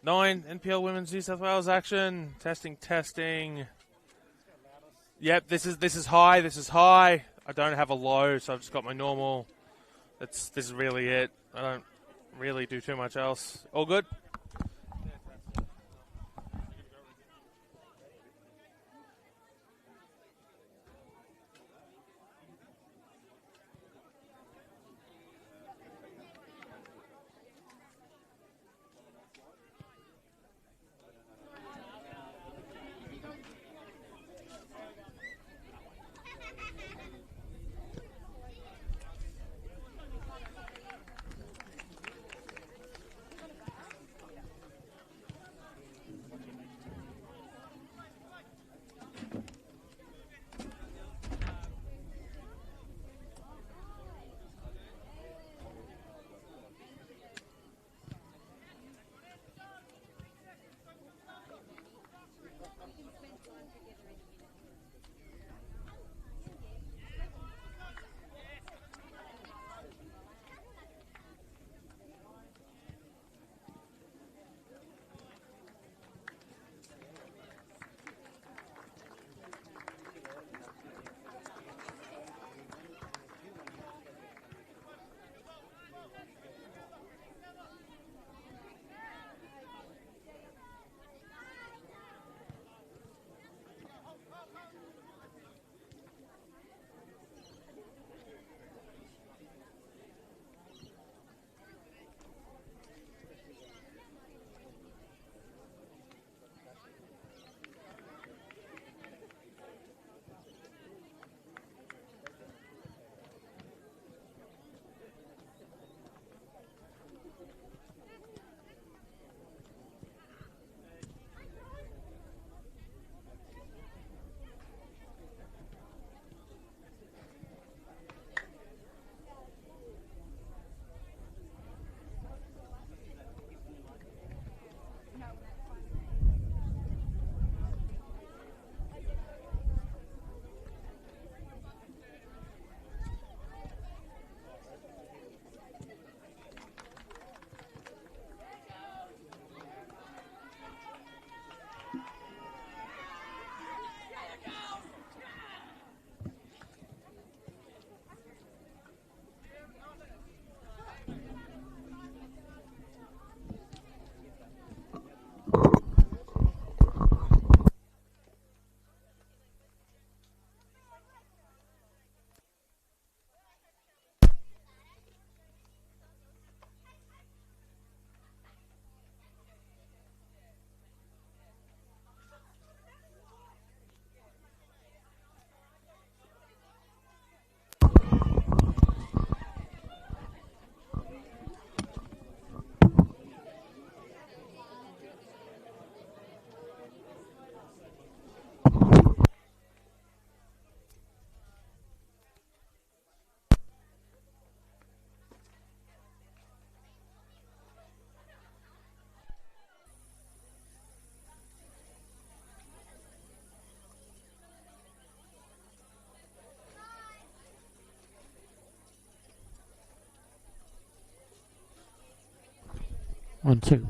9, NPL Women's New South Wales action. Testing. Yep, this is high. I don't have a low, so I've just got my normal. This is really it. I don't really do too much else. All good? One, two.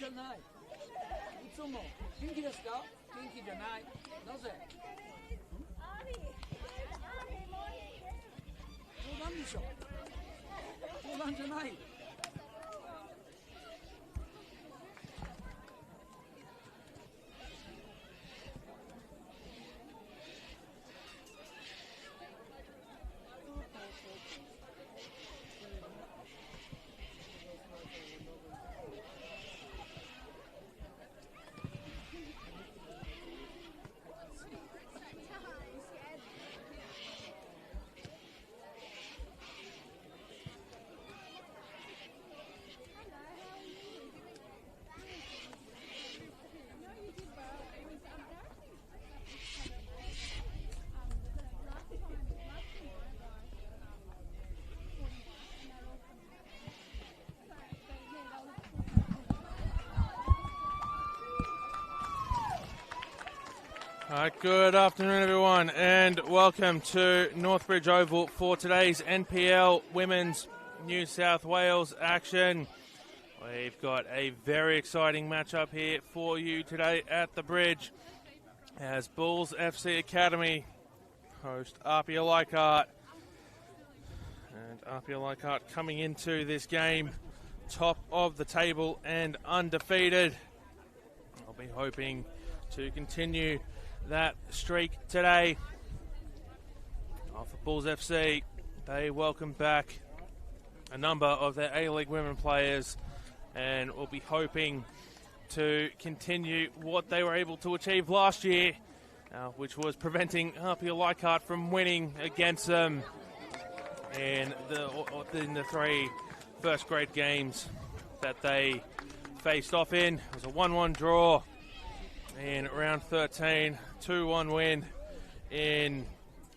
じゃない。いつも元気ですか？元気じゃない。なぜ？冗談でしょ。冗談じゃない。All right, good afternoon, everyone, and welcome to Northbridge Oval for today's NPL Women's New South Wales action. We've got a very exciting matchup here for you today at the Bridge as Bulls FC Academy host APIA Leichhardt. And APIA Leichhardt coming into this game top of the table and undefeated. I'll be hoping to continue that streak today. For Bulls FC, they welcome back a number of their A-League women players and will be hoping to continue what they were able to achieve last year, which was preventing APIA Leichhardt from winning against them in the 3 first grade games that they faced off in. It was a 1-1 draw in round 13, 2-1 win in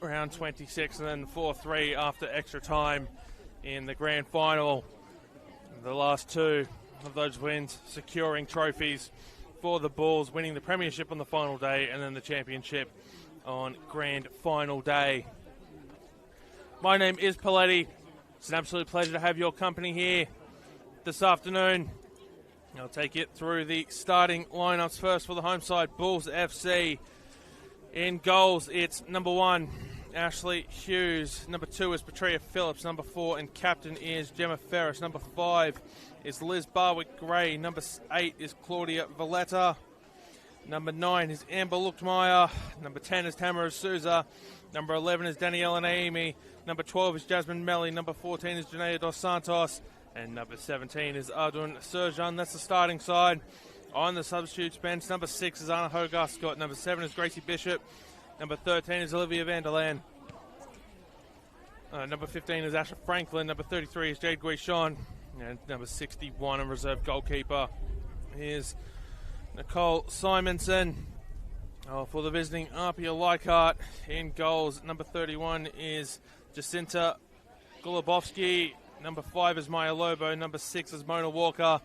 round 26, and then 4-3 after extra time in the grand final. The last 2 of those wins securing trophies for the Bulls, winning the premiership on the final day and then the championship on grand final day. My name is Paletti. It's an absolute pleasure to have your company here this afternoon. I'll take it through the starting lineups first for the home side, Bulls FC. In goals, it's number 1, Ashley Hughes. Number 2 is Patria Phillips. Number 4 and captain is Gemma Ferris. Number 5 is Liz Barwick-Gray. Number 8 is Claudia Valletta. Number 9 is Amber Luchtmeyer. Number 10 is Tamara Souza. Number 11 is Daniela Naimi. Number 12 is Jasmine Melly. Number 14 is Janea Dos Santos. And number 17 is Ardun Serjan. That's the starting side. On the substitutes bench, number 6 is Anna Hogarth-Scott. Number 7 is Gracie Bishop. Number 13 is Olivia Vanderland. Number 15 is Asha Franklin. Number 33 is Jade Guichon. And number 61 and reserve goalkeeper is Nicole Simonson. For the visiting APIA Leichhardt. In goals, number 31 is Jacinta Golubovsky. Number 5 is Maya Lobo. Number 6 is Mona Walker.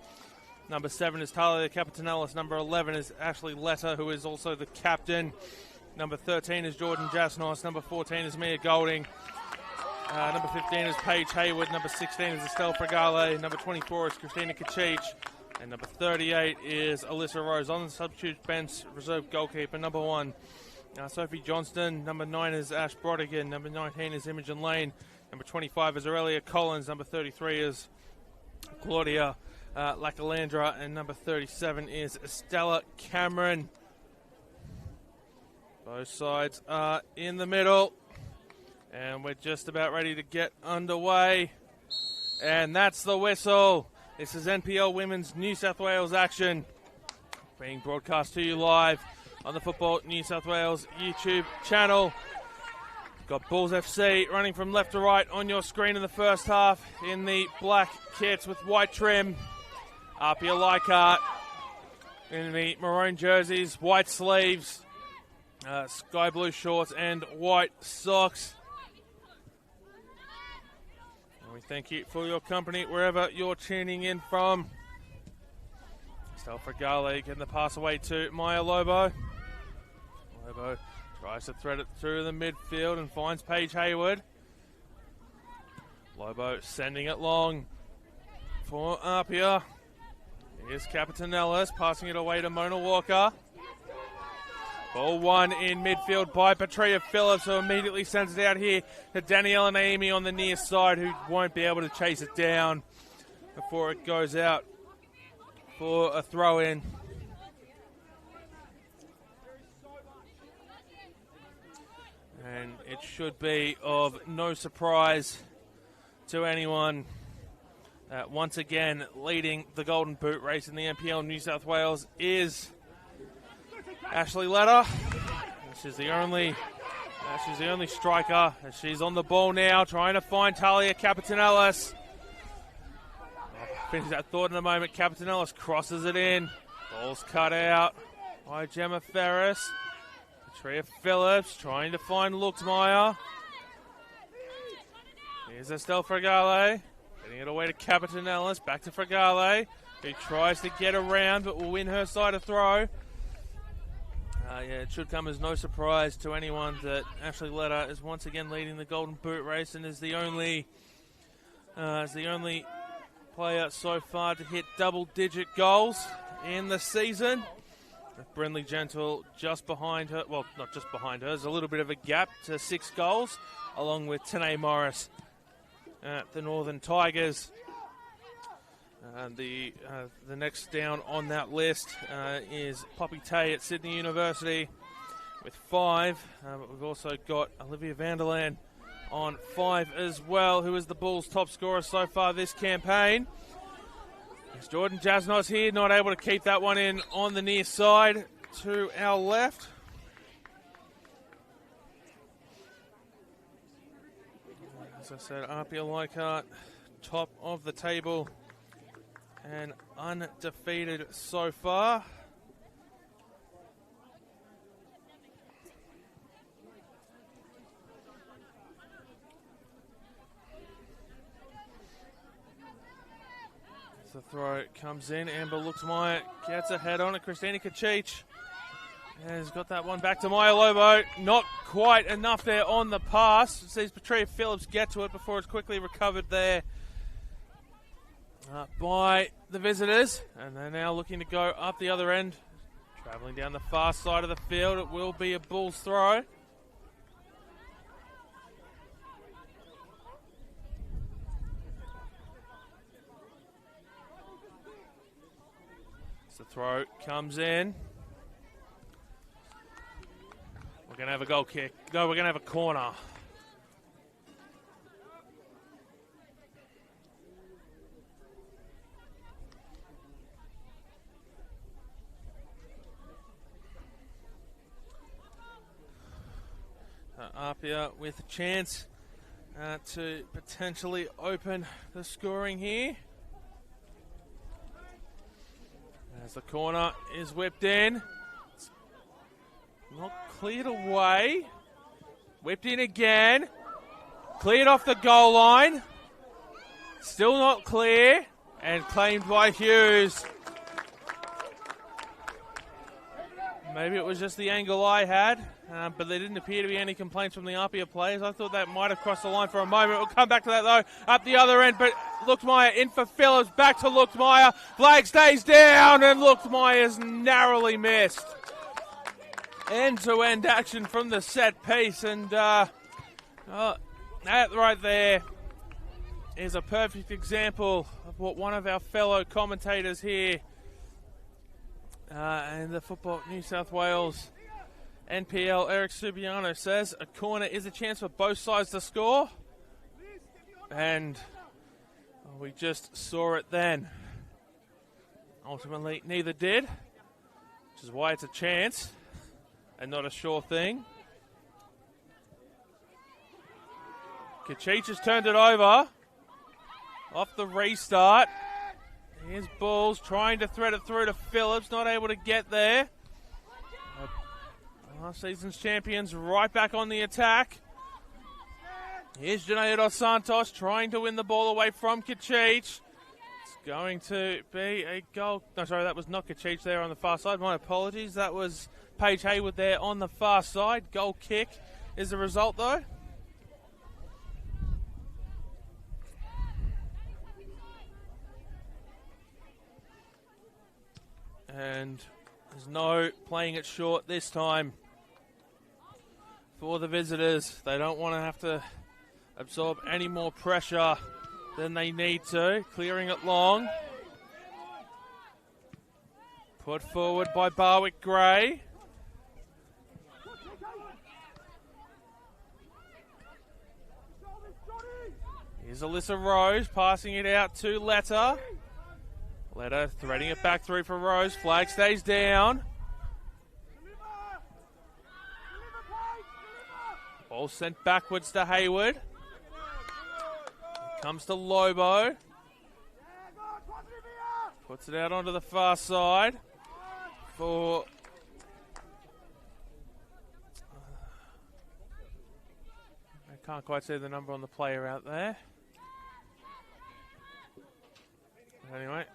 Number 7 is Talia Capitanelis. Number 11 is Ashley Letter, who is also the captain. Number 13 is Jordan Jasnos. Number 14 is Mia Golding. Number 15 is Paige Hayward. Number 16 is Estelle Fregale. Number 24 is Christina Kachich. And number 38 is Alyssa Rose. On the substitute bench, reserve goalkeeper, number 1, Sophie Johnston. Number 9 is Ash Brodigan. Number 19 is Imogen Lane. Number 25 is Aurelia Collins. Number 33 is Claudia Lacalandra. And number 37 is Estella Cameron. Both sides are in the middle. And we're just about ready to get underway. And that's the whistle. This is NPL Women's New South Wales action being broadcast to you live on the Football New South Wales YouTube channel. Got Bulls FC running from left to right on your screen in the first half in the black kits with white trim. APIA Leichhardt in the maroon jerseys, white sleeves, sky blue shorts and white socks. And we thank you for your company wherever you're tuning in from. Estelle Fregale getting the pass away to Maya Lobo. Lobo tries to thread it through the midfield and finds Paige Hayward. Lobo sending it long for APIA. Here's Capitanellis passing it away to Mona Walker. Ball won in midfield by Patria Phillips, who immediately sends it out here to Daniela Naimi on the near side, who won't be able to chase it down before it goes out for a throw-in. And it should be of no surprise to anyone. Once again, leading the Golden Boot race in the NPL New South Wales is Ashley Leder. She's the only striker. She's on the ball now, trying to find Talia Capitanellis. Finish that thought in a moment. Capitanellis crosses it in. Ball's cut out by Gemma Ferris. Patria Phillips trying to find Luxmeyer. Here's Estelle Fragale. Getting it away to Capitanellis. Back to Fragale, who tries to get around but will win her side of throw. It should come as no surprise to anyone that Ashley Leder is once again leading the Golden Boot race and is the only player so far to hit double-digit goals in the season. With Brindley Gentle just behind her. Well, not just behind her. There's a little bit of a gap to 6 goals, along with Tanae Morris at the Northern Tigers. The next down on that list is Poppy Tay at Sydney University with 5. But we've also got Olivia Vanderland on 5 as well, who is the Bulls' top scorer so far this campaign. It's Jordan Jasnos here, not able to keep that one in on the near side to our left. As I said, APIA Leichhardt, top of the table and undefeated so far. As the throw comes in, Amber Luxmeyer gets a head on it. Christina Kachich has got that one back to Maya Lobo. Not quite enough there on the pass. It sees Patria Phillips get to it before it's quickly recovered there by the visitors. And they're now looking to go up the other end. Travelling down the far side of the field. It will be a Bulls throw. As the throw comes in. We're going to have a goal kick. No, we're going to have a corner. APIA with a chance to potentially open the scoring here. As the corner is whipped in. It's not cleared away. Whipped in again. Cleared off the goal line. Still not clear. And claimed by Hughes. Maybe it was just the angle I had, but there didn't appear to be any complaints from the APIA players. I thought that might have crossed the line for a moment. We'll come back to that, though, up the other end. But Luxmeyer in for Phillips. Back to Luxmeyer. Flag stays down, and Luxmeyer's narrowly missed. End-to-end action from the set piece. And that right there is a perfect example of what one of our fellow commentators here and the Football New South Wales NPL, Eric Subiano, says a corner is a chance for both sides to score. And we just saw it then. Ultimately, neither did, which is why it's a chance and not a sure thing. Kachich has turned it over off the restart. Here's Bulls trying to thread it through to Phillips, not able to get there. Last season's champions right back on the attack. Here's Janaea Dos Santos trying to win the ball away from Kachich. It's going to be a goal. No, sorry, that was not Kachich there on the far side. My apologies. That was Paige Haywood there on the far side. Goal kick is the result, though. And there's no playing it short this time for the visitors. They don't want to have to absorb any more pressure than they need to. Clearing it long. Put forward by Barwick Gray. Here's Alyssa Rose passing it out to Letta. Letta threading it back through for Rose. Flag stays down. Ball sent backwards to Hayward. Comes to Lobo. Puts it out onto the far side for I can't quite see the number on the player out there. Anyway,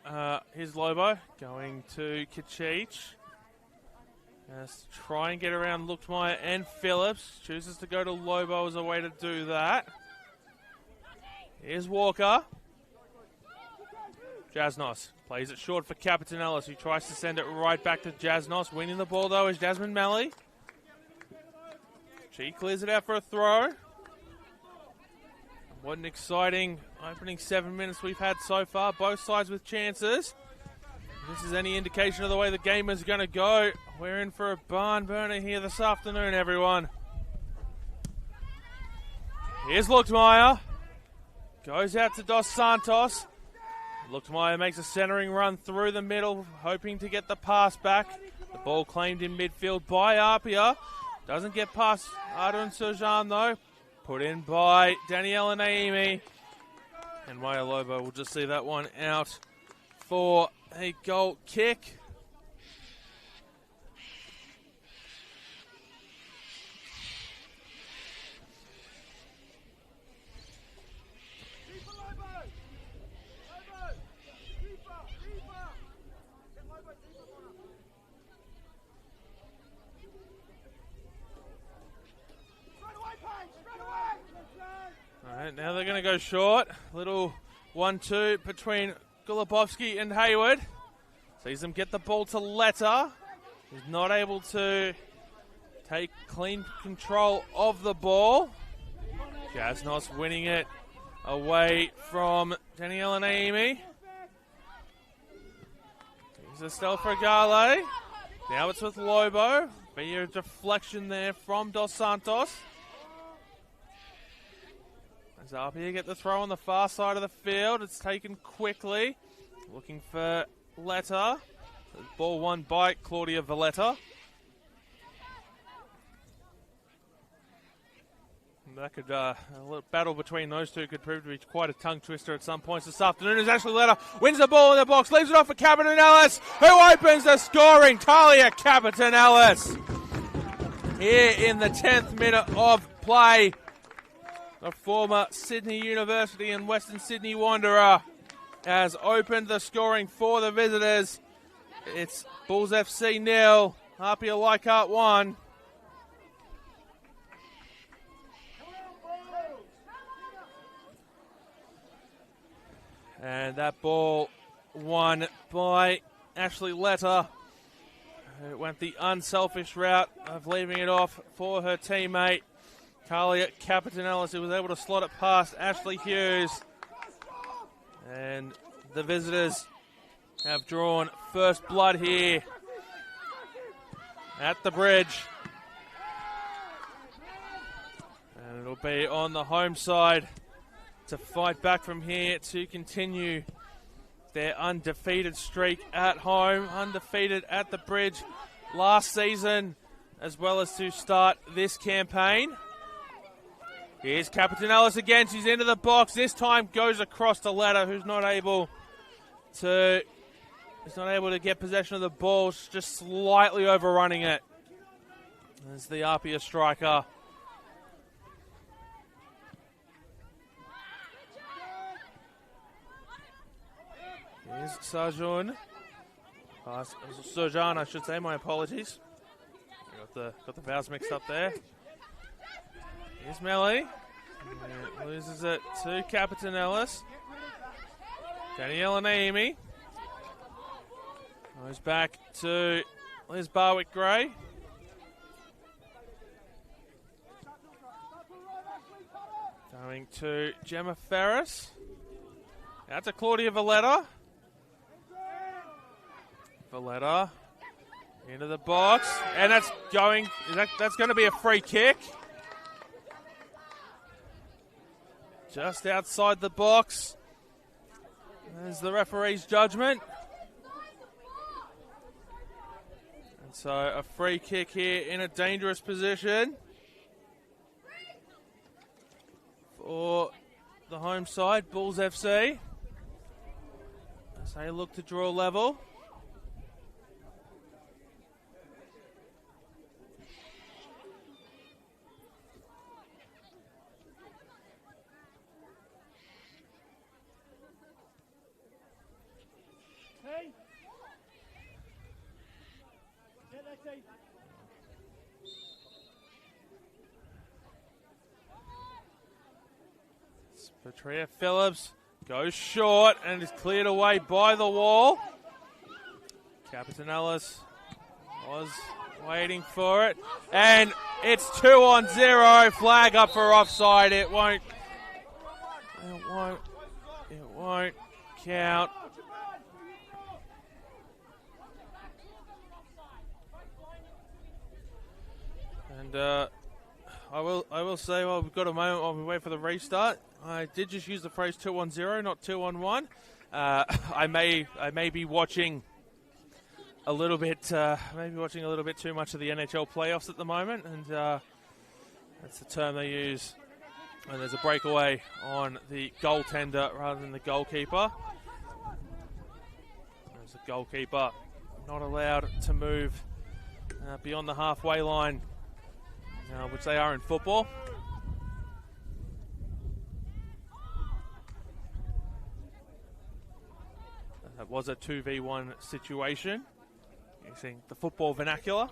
here's Lobo going to Kachich. Just try and get around Luchtmeyer and Phillips. Chooses to go to Lobo as a way to do that. Here's Walker. Jasnos plays it short for Captain Ellis, who tries to send it right back to Jasnos. Winning the ball, though, is Jasmine Malley. She clears it out for a throw. What an exciting opening 7 minutes we've had so far. Both sides with chances. If this is any indication of the way the game is going to go, we're in for a barn burner here this afternoon, everyone. Here's Luchtmeyer. Goes out to Dos Santos. Luchtmeyer makes a centering run through the middle, hoping to get the pass back. The ball claimed in midfield by APIA. Doesn't get past Arun Sojan, though. Put in by Daniela Naimi. And Maya Lobo will just see that one out for a goal kick. Alright, now they're going to go short. Little 1-2 between Golubovsky and Hayward. Sees them get the ball to Letta. He's not able to take clean control of the ball. Jasnos winning it away from Daniela Naimi. Here's Estelle Fragale. Now it's with Lobo. Be a deflection there from Dos Santos. As APIA get the throw on the far side of the field. It's taken quickly. Looking for Letta. Ball won by Claudia Valletta. That could, a little battle between those two could prove to be quite a tongue twister at some points this afternoon. As Ashley Letta wins the ball in the box, leaves it off for Capitan Ellis, who opens the scoring. Talia Capitan Ellis here in the 10th minute of play. The former Sydney University and Western Sydney Wanderer has opened the scoring for the visitors. It's Bulls FC 0, APIA Leichhardt 1. And that ball won by Ashley Letta, who went the unselfish route of leaving it off for her teammate, Talia Capitan Ellis, who was able to slot it past Ashley Hughes. And the visitors have drawn first blood here at the bridge. And it'll be on the home side to fight back from here to continue their undefeated streak at home. Undefeated at the bridge last season, as well as to start this campaign. Here's Capitan Ellis again. She's into the box. This time goes across to Letta, who's not able to get possession of the ball. She's just slightly overrunning it. There's the APIA striker. Here's Sarjun. Sojan, I should say. My apologies. Got the vowels mixed up there. Here's Melly. Loses it to Capitan Ellis. Daniela Naimi. Goes back to Liz Barwick-Gray. Going to Gemma Ferris. Out to Claudia Valletta. Valletta into the box, and that's going to be a free kick. Just outside the box. There's the referee's judgment. And so a free kick here in a dangerous position for the home side, Bulls FC, as they look to draw level. Patria Phillips goes short and is cleared away by the wall. Capitanellis was waiting for it. And it's 2-0. Flag up for offside. It won't count. And I will say, well, we've got a moment while we wait for the restart. I did just use the phrase 2-1-0, not 2-on-1. I may be watching a little bit, too much of the NHL playoffs at the moment, and that's the term they use when there's a breakaway on the goaltender rather than the goalkeeper. There's a goalkeeper not allowed to move beyond the halfway line, which they are in football. That was a 2v1 situation, using the football vernacular.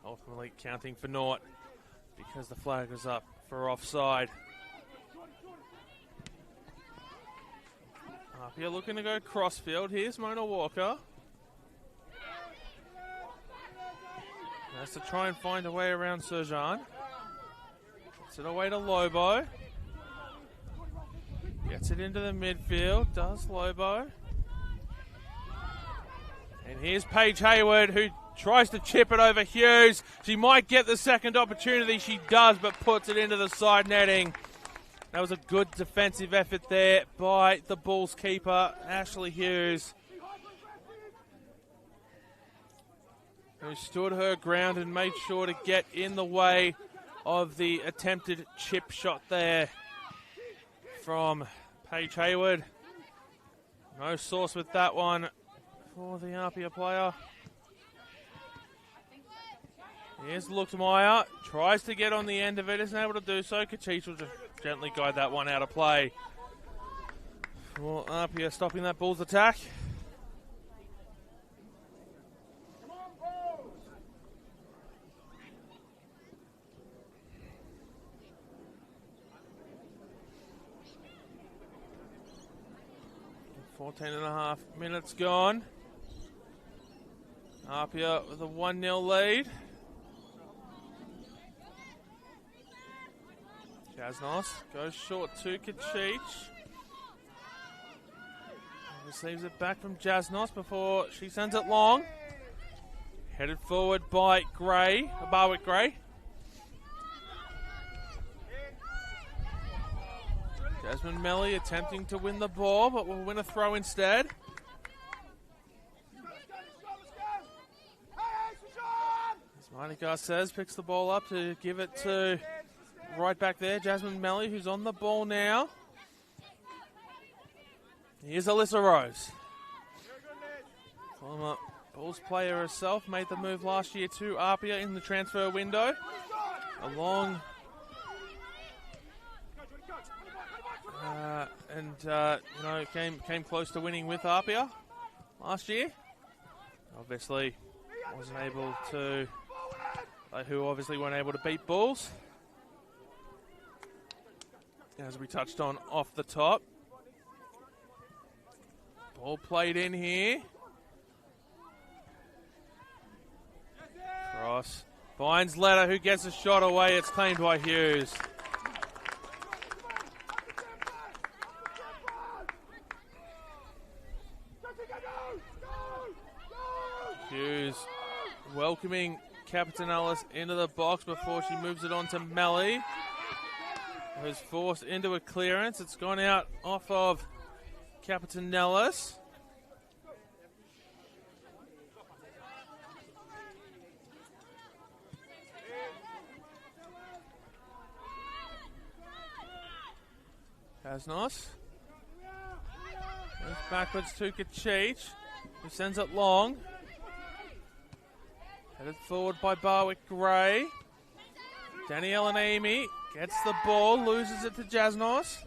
Ultimately counting for naught because the flag was up for offside. APIA looking to go crossfield. Here's Mona Walker. Has to try and find a way around Serjan. Gets it away to Lobo. Gets it into the midfield. Does Lobo. And here's Paige Hayward, who tries to chip it over Hughes. She might get the second opportunity. She does, but puts it into the side netting. That was a good defensive effort there by the Bulls keeper, Ashley Hughes, who stood her ground and made sure to get in the way of the attempted chip shot there from Paige Hayward. No source with that one for the APIA player. Here's Luchtmeyer, tries to get on the end of it, isn't able to do so. Kachich will just gently guide that one out of play. Well, APIA stopping that Bulls attack. .14.5 minutes gone. APIA with a 1-0 lead. Jasnos goes short to Kachich. Receives it back from Jasnos before she sends it long. Headed forward by Gray, Barwick-Gray. Jasmine Melly attempting to win the ball, but will win a throw instead. As Marty Garces picks the ball up to give it to right back there, Jasmine Melly, who's on the ball now. Here's Alyssa Rose. Former Bulls player herself, made the move last year to APIA in the transfer window. Came close to winning with APIA last year. Obviously weren't able to beat Bulls. as we touched on off the top. Ball played in here. Cross. Finds Letter, who gets a shot away. It's claimed by Hughes. Hughes welcoming Captain Ellis into the box before she moves it on to Melly, who's forced into a clearance. It's gone out off of Captain Ellis. Kasnos goes backwards to Kachich, who sends it long. Headed forward by Barwick Gray. Danielle and Amy gets the ball, loses it to Jasnos.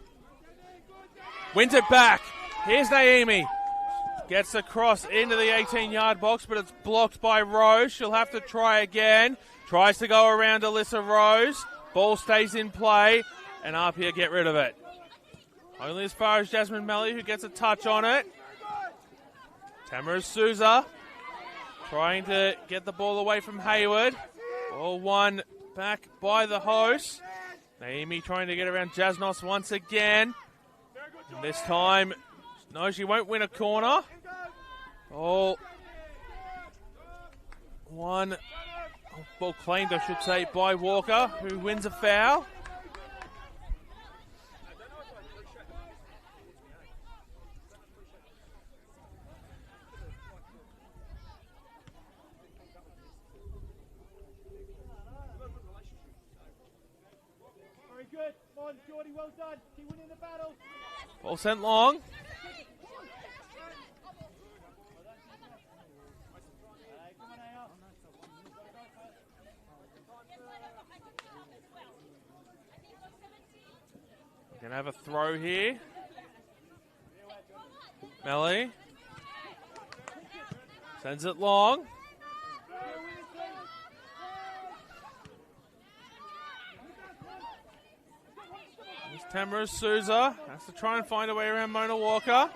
Wins it back. Here's Naomi. Gets across into the 18-yard box, but it's blocked by Rose. She'll have to try again. Tries to go around Alyssa Rose. Ball stays in play, and APIA get rid of it. Only as far as Jasmine Melly, who gets a touch on it. Tamara Souza trying to get the ball away from Hayward. Ball won back by the host. Naomi trying to get around Jasnos once again. And this time, no, she won't win a corner. Ball won, ball claimed, I should say, by Walker, who wins a foul. Well done. Keep winning the battle. Ball sent long. We're going to have a throw here. Melly sends it long. Tamara Souza has to try and find a way around Mona Walker.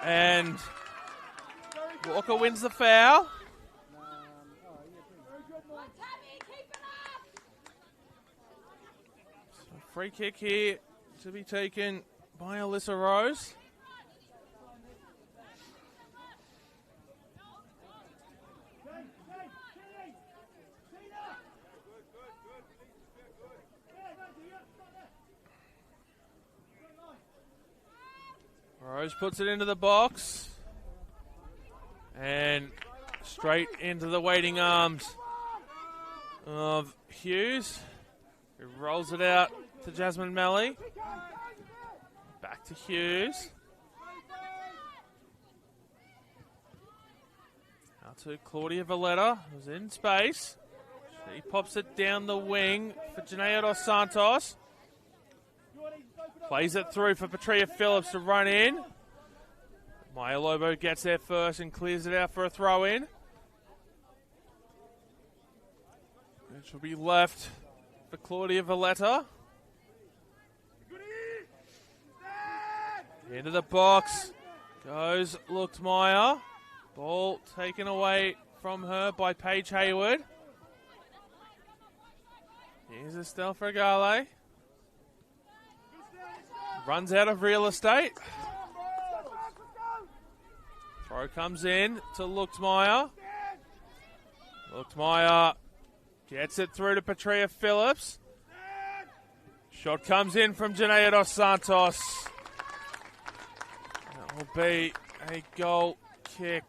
And Walker wins the foul. So free kick here to be taken by Alyssa Rose. Rose puts it into the box. And straight into the waiting arms of Hughes, who rolls it out to Jasmine Melly. Back to Hughes. Out to Claudia Valletta, who's in space. She pops it down the wing for Janaea Dos Santos. Plays it through for Patria Phillips to run in. Maya Lobo gets there first and clears it out for a throw-in. Which will be left for Claudia Valletta. Into the box goes Luchtmeyer. Ball taken away from her by Paige Hayward. Here's Estelle Fregale. Runs out of real estate. Throw comes in to Luchtmeyer. Luchtmeyer gets it through to Patria Phillips. Shot comes in from Janaea Dos Santos. That will be a goal kick.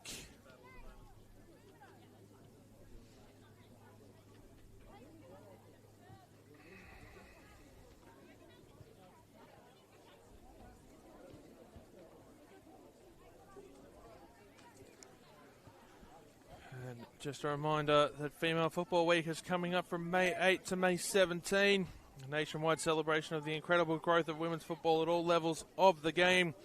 Just a reminder that Female Football Week is coming up from May 8 to May 17. A nationwide celebration of the incredible growth of women's football at all levels of the game.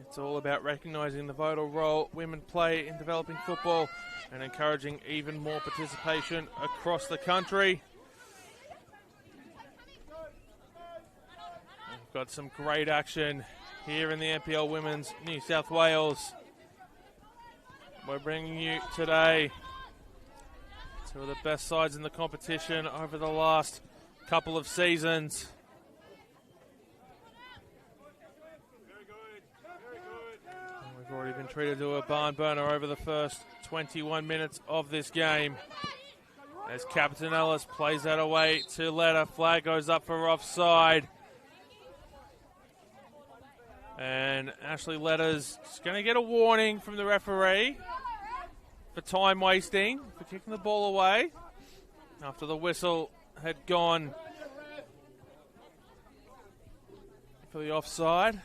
It's all about recognising the vital role women play in developing football and encouraging even more participation across the country. Got some great action here in the NPL Women's New South Wales. We're bringing you today two of the best sides in the competition over the last couple of seasons. And we've already been treated to a barn burner over the first 21 minutes of this game. As Captain Ellis plays that away to Letta. Flag goes up for offside. And Ashley Letta's going to get a warning from the referee for time wasting, for kicking the ball away after the whistle had gone for the offside.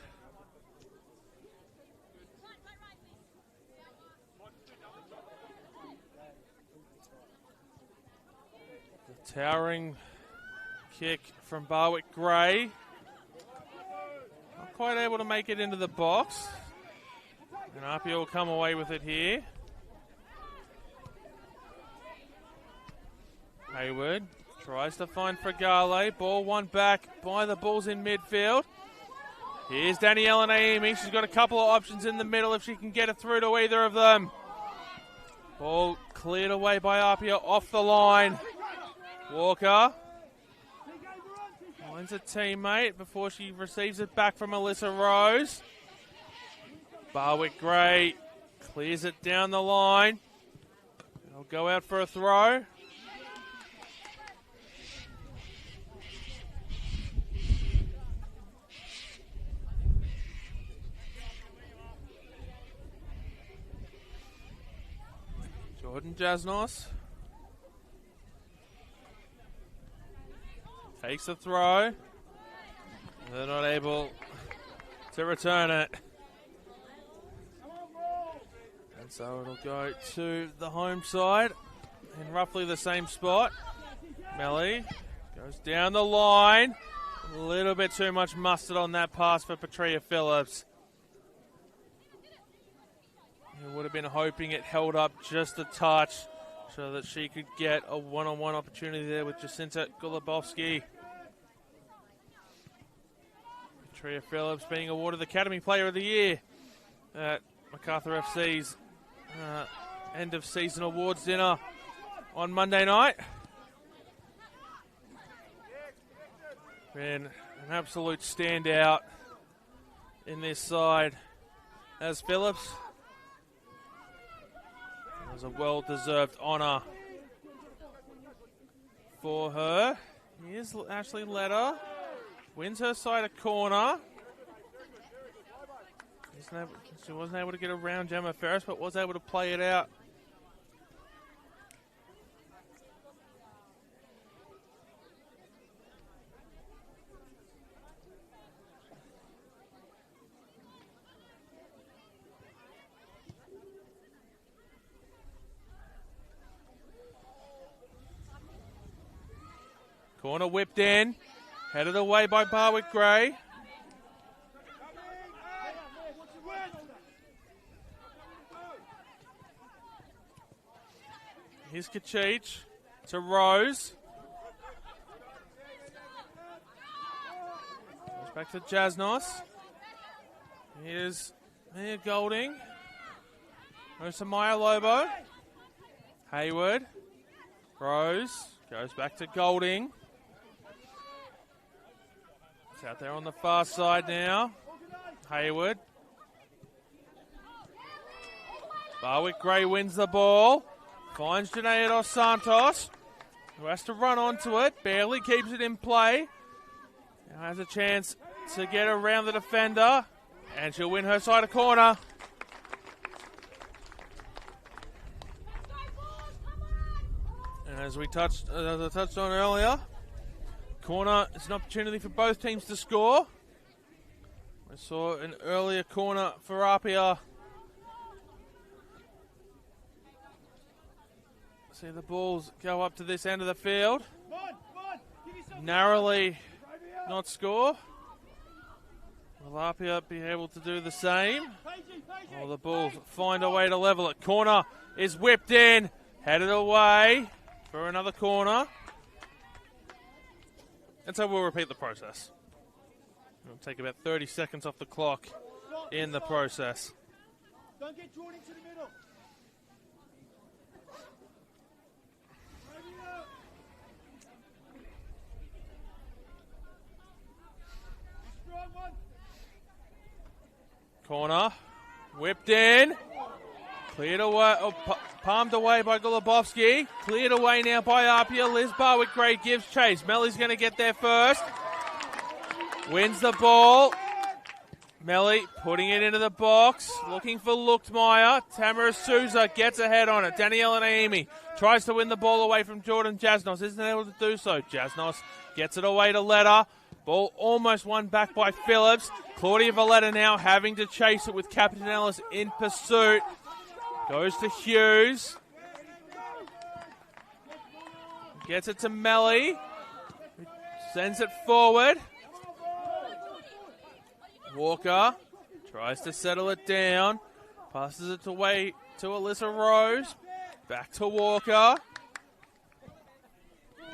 The towering kick from Barwick Gray. Not quite able to make it into the box. And APIA will come away with it here. Hayward tries to find Fregale. Ball won back by the Bulls in midfield. Here's Daniela Naimi. She's got a couple of options in the middle if she can get it through to either of them. Ball cleared away by APIA off the line. Walker finds a teammate before she receives it back from Alyssa Rose. Barwick Gray clears it down the line. They'll go out for a throw. Jordan Jasnos takes the throw. They're not able to return it. And so it'll go to the home side in roughly the same spot. Melly goes down the line. A little bit too much mustard on that pass for Patria Phillips. He would have been hoping it held up just a touch so that she could get a one-on-one opportunity there with Jacinta Golubowski. Patria Phillips being awarded the Academy Player of the Year at MacArthur FC's end-of-season awards dinner on Monday night. Been an absolute standout in this side as Phillips. It was a well-deserved honour for her. Here's Ashley Letta. Wins her side a corner. She wasn't able to get around Gemma Ferris, but was able to play it out. Corner whipped in, headed away by Barwick Gray. Here's Kachich to Rose. Goes back to Jasnos. Here's Mia Golding. Goes to Maya Lobo. Hayward. Rose goes back to Golding. It's out there on the far side now. Hayward. Barwick Gray wins the ball. Finds Janaea Dos Santos, who has to run onto it. Barely keeps it in play. Now has a chance to get around the defender. And she'll win her side a corner. And as I touched on earlier, corner is an opportunity for both teams to score. We saw an earlier corner for APIA. See the balls go up to this end of the field. Narrowly not score. Will APIA be able to do the same? Or the Bulls find a way to level it. Corner is whipped in. Headed away for another corner. And so we'll repeat the process. It'll take about 30 seconds off the clock in the process. Don't get drawn into the middle. Strong one. Corner, whipped in, cleared away, palmed away by Golubovsky, cleared away now by APIA. Liz Barwick-Gray gives chase. Melly's going to get there first, wins the ball. Melly putting it into the box, looking for Luchtmeyer. Tamara Souza gets ahead on it. Daniela Naimi tries to win the ball away from Jordan Jasnos, isn't able to do so. Jasnos gets it away to Letta. Ball almost won back by Phillips. Claudia Valletta now having to chase it with Captain Ellis in pursuit. Goes to Hughes. Gets it to Melly. Sends it forward. Walker tries to settle it down. Passes it away to Alyssa Rose. Back to Walker.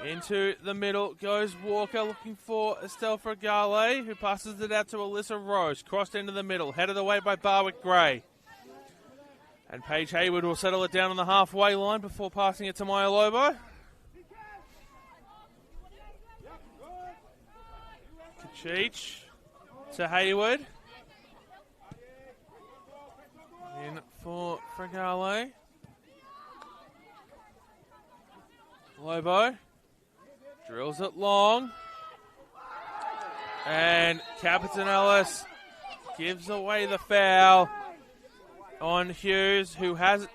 Into the middle goes Walker, looking for Estelle Fragale, who passes it out to Alyssa Rose. Crossed into the middle, headed away by Barwick-Gray. And Paige Hayward will settle it down on the halfway line before passing it to Maya Lobo. Kachich to Hayward. In for Fragale. Lobo. Drills it long. And Captain Ellis gives away the foul on Hughes, who hasn't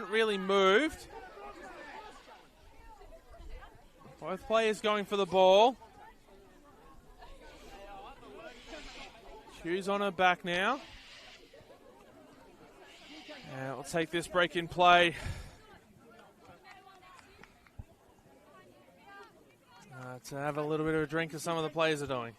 really moved. Both players going for the ball. Hughes on her back now. And we'll take this break in play. To have a little bit of a drink, as some of the players are doing.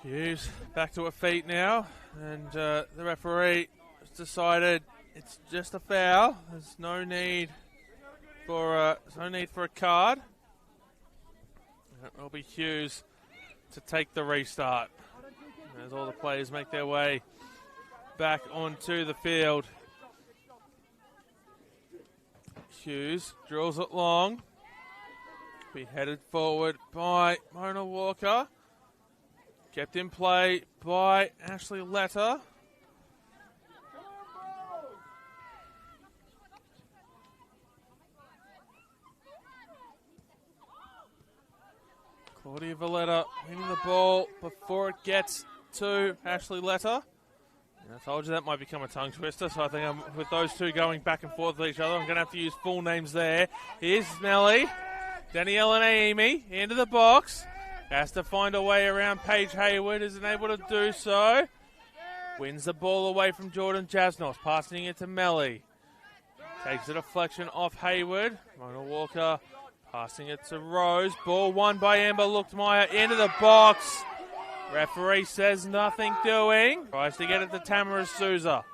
Hughes back to her feet now, and the referee has decided it's just a foul. There's no need for a card. It will be Hughes to take the restart as all the players make their way back onto the field. Hughes drills it long. Be headed forward by Mona Walker. Kept in play by Ashley Letta. Claudia Valletta winning the ball before it gets to Ashley Letta. And I told you that might become a tongue twister, so I think with those two going back and forth with each other, I'm going to have to use full names there. Here's Melly. Danielle and Amy into the box. Has to find a way around Paige Hayward, isn't able to do so. Wins the ball away from Jordan Jasnos, passing it to Melly. Takes a deflection off Hayward. Mona Walker passing it to Rose. Ball won by Amber Luchtmeyer into the box. Referee says nothing doing. Tries to get it to Tamara Souza.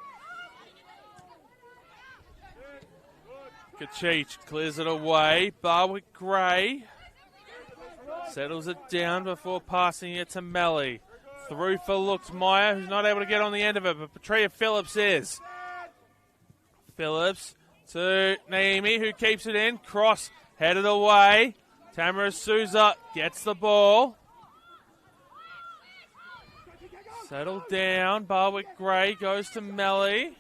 Kachich clears it away. Barwick-Gray settles it down before passing it to Melly. Through for Luchtmeyer, who's not able to get on the end of it, but Patria Phillips is. Phillips to Naomi, who keeps it in. Cross headed away. Tamara Souza gets the ball. Settled down. Barwick-Gray goes to Melly.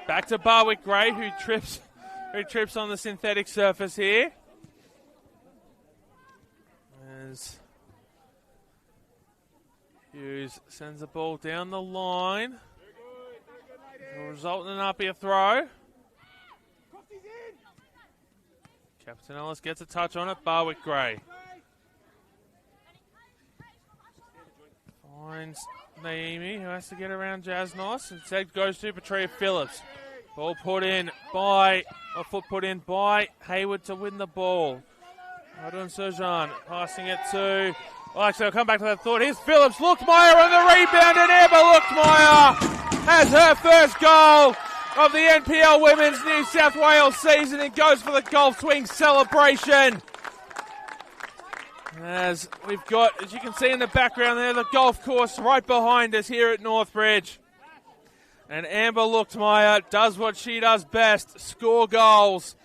Back to Barwick-Gray, who trips on the synthetic surface here. As Hughes sends the ball down the line. Will result in an APIA throw. Captain Ellis gets a touch on it. Barwick Gray finds Naimi, who has to get around Jasnos. Instead goes to Petria Phillips. Ball put in by, or foot put in by Hayward to win the ball. Odin Surjan passing it to, well, actually I'll come back to that thought. Here's Phillips. Luchtmeyer on the rebound, and Amber Luchtmeyer has her first goal of the NPL Women's New South Wales season and goes for the golf swing celebration. As we've got, as you can see in the background there, the golf course right behind us here at Northbridge. And Amber Luchtmeyer does what she does best, score goals.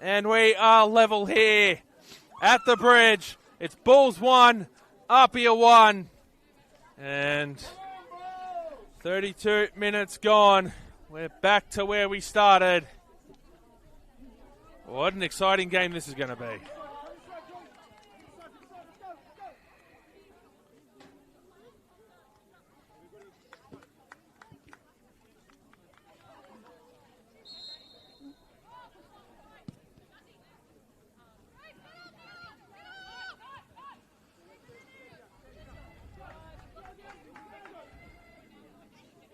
And we are level here at the bridge. It's Bulls 1, APIA 1. And 32 minutes gone. We're back to where we started. What an exciting game this is going to be.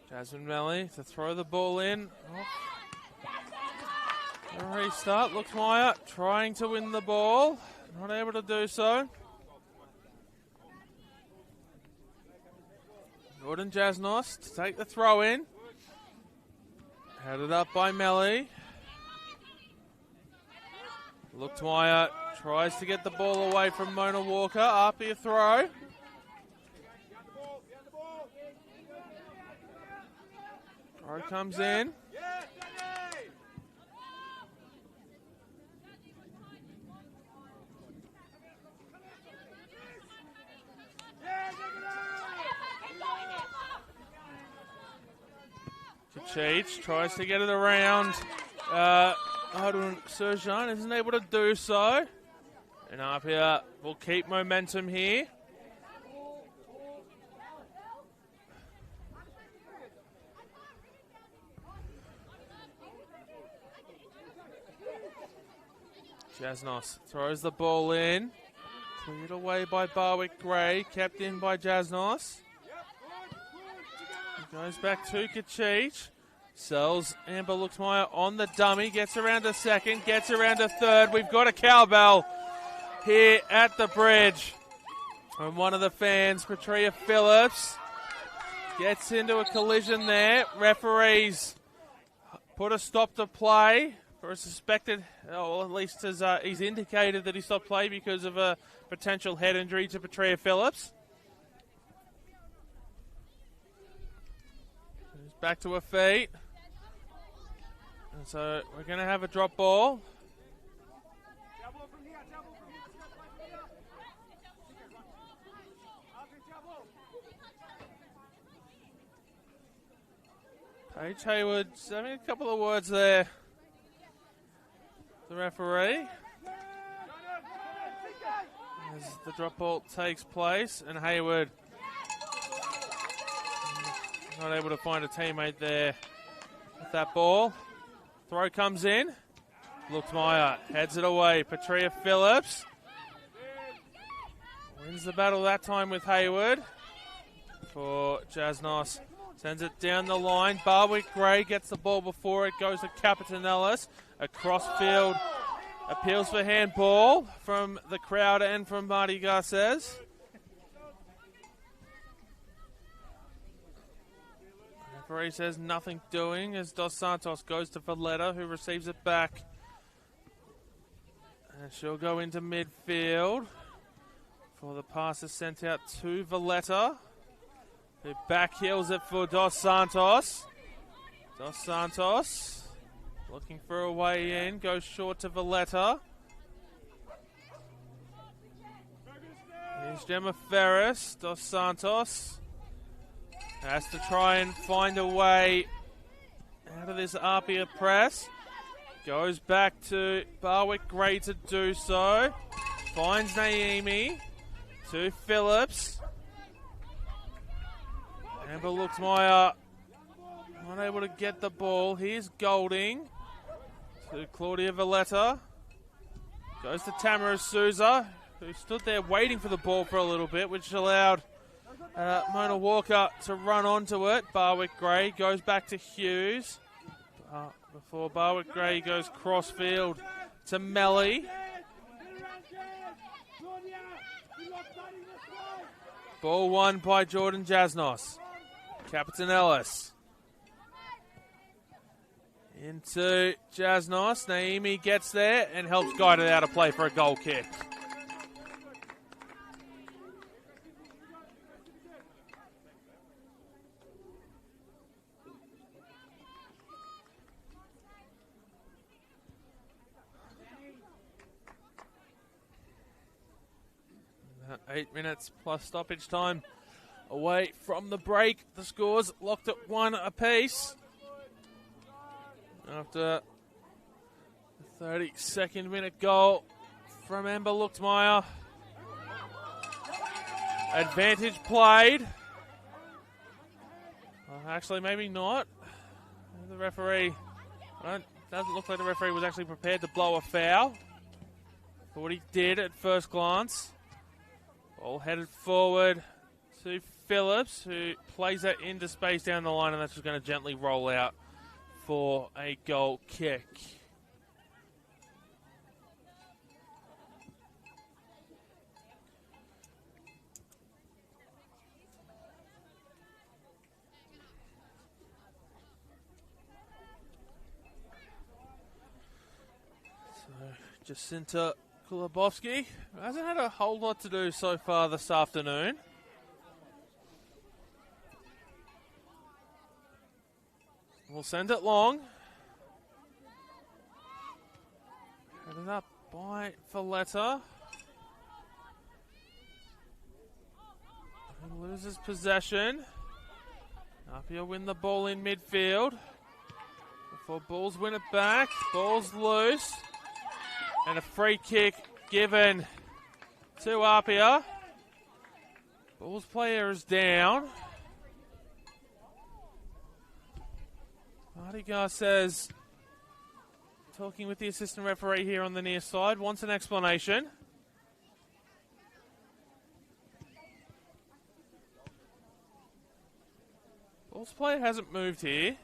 Jasmine Melly to throw the ball in. A restart. Luchtmeyer trying to win the ball. Not able to do so. Jordan Jasnos to take the throw in. Headed up by Melly. Luchtmeyer tries to get the ball away from Mona Walker. APIA throw. Throw comes in. Cheech tries to get it around. Odin Surjan isn't able to do so. And APIA will keep momentum here. Jasnos throws the ball in. Cleared away by Barwick Gray. Kept in by Jasnos. Goes back to Kachich. Sells Amber Luchtmeyer on the dummy. Gets around a second. Gets around a third. We've got a cowbell here at the bridge. And one of the fans, Petria Phillips, gets into a collision there. Referees put a stop to play for a suspected, well, at least as he's indicated that he stopped play because of a potential head injury to Petria Phillips. She's back to her feet. And so we're going to have a drop ball. Paige Hayward's having a couple of words there. The referee. As the drop ball takes place, and Hayward not able to find a teammate there with that ball. Throw comes in. Luchtmeyer heads it away. Petria Phillips wins the battle that time with Hayward for Jasnos. Sends it down the line. Barwick Gray gets the ball before it goes to Captain Ellis. Across field. Appeals for handball from the crowd and from Marty Garces. Referee says nothing doing as Dos Santos goes to Valletta, who receives it back. And she'll go into midfield for the pass is sent out to Valletta, who backheels it for Dos Santos. Dos Santos looking for a way in, goes short to Valletta. Here's Gemma Ferris. Dos Santos has to try and find a way out of this APIA press. Goes back to Barwick Gray to do so. Finds Naimi. to Phillips. Amber Luxmeyer not able to get the ball. Here's Golding to Claudia Valletta. Goes to Tamara Souza, who stood there waiting for the ball for a little bit, which allowed Mona Walker to run onto it. Barwick-Gray goes back to Hughes. Before Barwick-Gray goes crossfield to Melly. Ball won by Jordan Jasnos. Captain Ellis. Into Jasnos. Naimi gets there and helps guide it out of play for a goal kick. About 8 minutes plus stoppage time away from the break. The score's locked at 1 apiece. After the 32nd minute goal from Amber Luxmeyer. Advantage played. Well, actually, maybe not. The referee, doesn't look like the referee was actually prepared to blow a foul. Thought he did at first glance. Ball headed forward to Phillips, who plays that into space down the line, and that's just going to gently roll out for a goal kick. So Jacinta Kulabowski hasn't had a whole lot to do so far this afternoon. We'll send it long. Headed up by Valletta. And loses possession. APIA win the ball in midfield. Before Bulls win it back. Ball's loose. And a free kick given to APIA. Bulls player is down. Mardigar says, talking with the assistant referee here on the near side, wants an explanation. Bulls player hasn't moved here.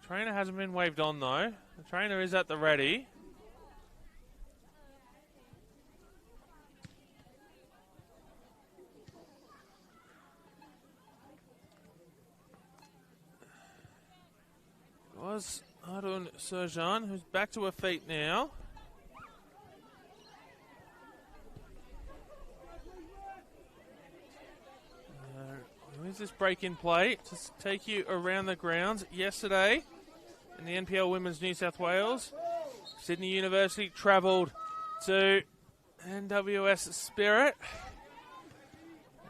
Trainer hasn't been waved on though. The trainer is at the ready. Was Arun Serjan, who's back to her feet now. Where's this break-in play? Just take you around the grounds. Yesterday, in the NPL Women's New South Wales, Sydney University travelled to NWS Spirit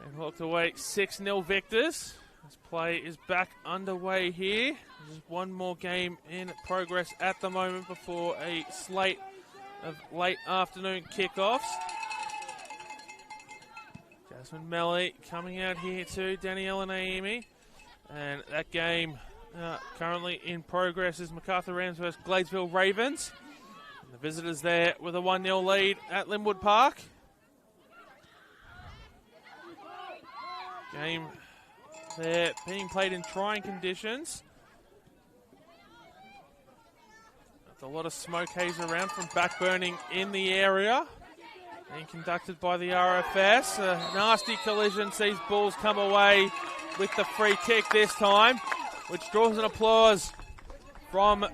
and walked away 6-0 victors. This play is back underway here. There's one more game in progress at the moment before a slate of late afternoon kickoffs. Jasmine Melly coming out here to Daniela Naimi. And that game currently in progress is MacArthur Rams versus Gladesville Ravens. And the visitors there with a 1-0 lead at Linwood Park. Game there being played in trying conditions. A lot of smoke haze around from backburning in the area. Being conducted by the RFS. A nasty collision sees Bulls come away with the free kick this time, which draws an applause from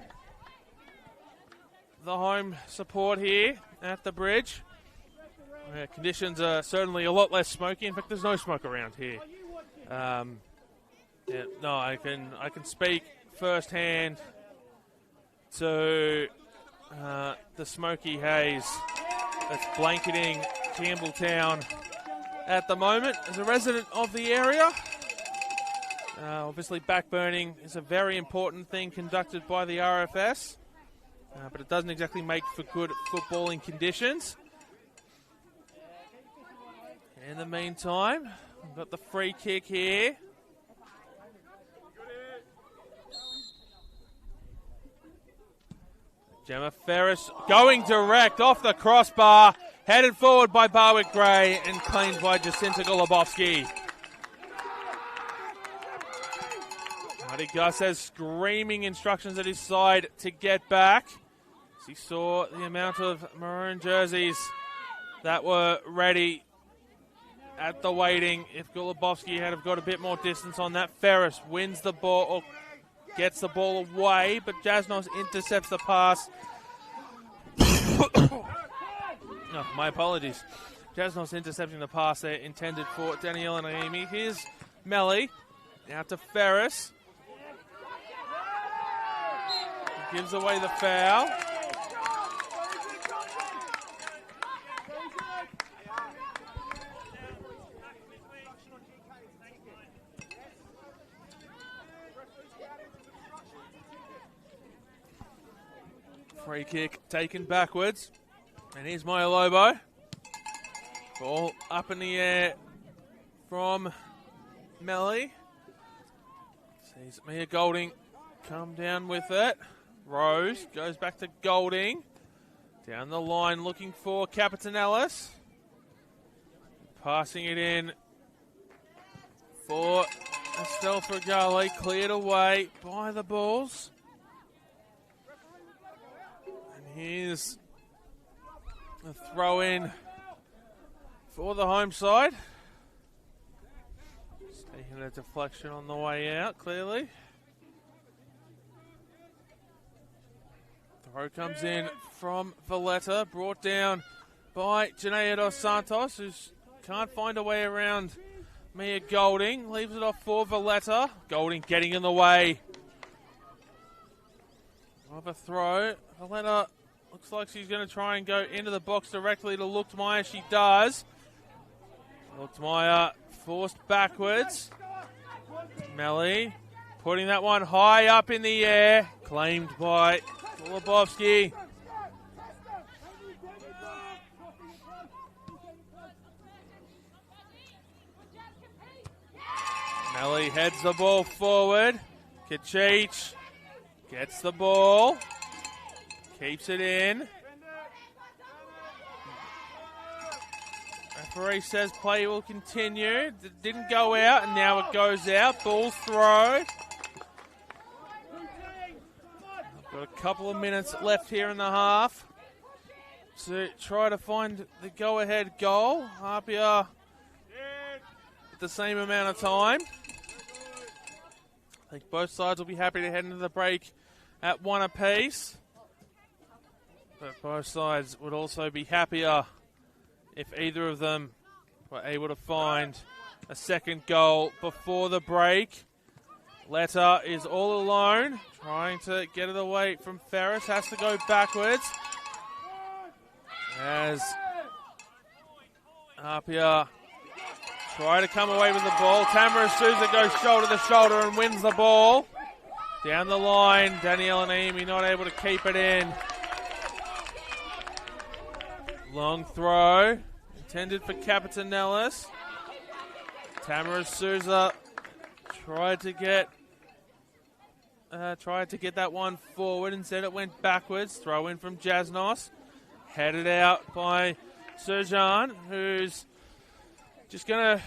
the home support here at the bridge. Conditions are certainly a lot less smoky. In fact, there's no smoke around here. I can speak firsthand to the smoky haze that's blanketing Campbelltown at the moment. As a resident of the area, obviously backburning is a very important thing conducted by the RFS. but it doesn't exactly make for good footballing conditions. In the meantime, we've got the free kick here. Gemma Ferris going direct off the crossbar, headed forward by Barwick Gray and cleaned by Jacinta Golubowski. Marty Garces screaming instructions at his side to get back. As he saw the amount of maroon jerseys that were ready at the waiting. If Golubowski had have got a bit more distance on that, Ferris wins the ball, or gets the ball away, but Jasnos intercepts the pass. No, my apologies. Jasnos intercepting the pass there intended for Daniela Naimi. Here's Melly. Now to Ferris. He gives away the foul. Free kick taken backwards. And here's Maya Lobo. Ball up in the air from Melly. Sees Mia Golding come down with it. Rose goes back to Golding. Down the line looking for Capitanellis. Passing it in for Estelle Fragale. Cleared away by the Bulls. And here's a throw in for the home side. Just taking a deflection on the way out, clearly. Throw comes in from Valletta, brought down by Janaea Dos Santos, who can't find a way around Mia Golding. Leaves it off for Valletta. Golding getting in the way of a throw. Valletta looks like she's going to try and go into the box directly to Luchtmeyer. She does. Luchtmeyer forced backwards. Melly putting that one high up in the air. Claimed by Golubowski. Melly heads the ball forward. Kachich gets the ball. Keeps it in. Referee says play will continue. It didn't go out, and now it goes out. Ball's throw. Got a couple of minutes left here in the half to try to find the go-ahead goal. APIA with the same amount of time. I think both sides will be happy to head into the break at one apiece. But both sides would also be happier if either of them were able to find a second goal before the break. Letta is all alone, trying to get it away from Ferris. Has to go backwards. As Apia try to come away with the ball. Tamara Souza goes shoulder to shoulder and wins the ball. Down the line, Daniela Naimi not able to keep it in. Long throw, intended for Capitanellis. Tamara Souza tried to get that one forward. Instead it went backwards. Throw in from Jasnos. Headed out by Serjan, who's just going to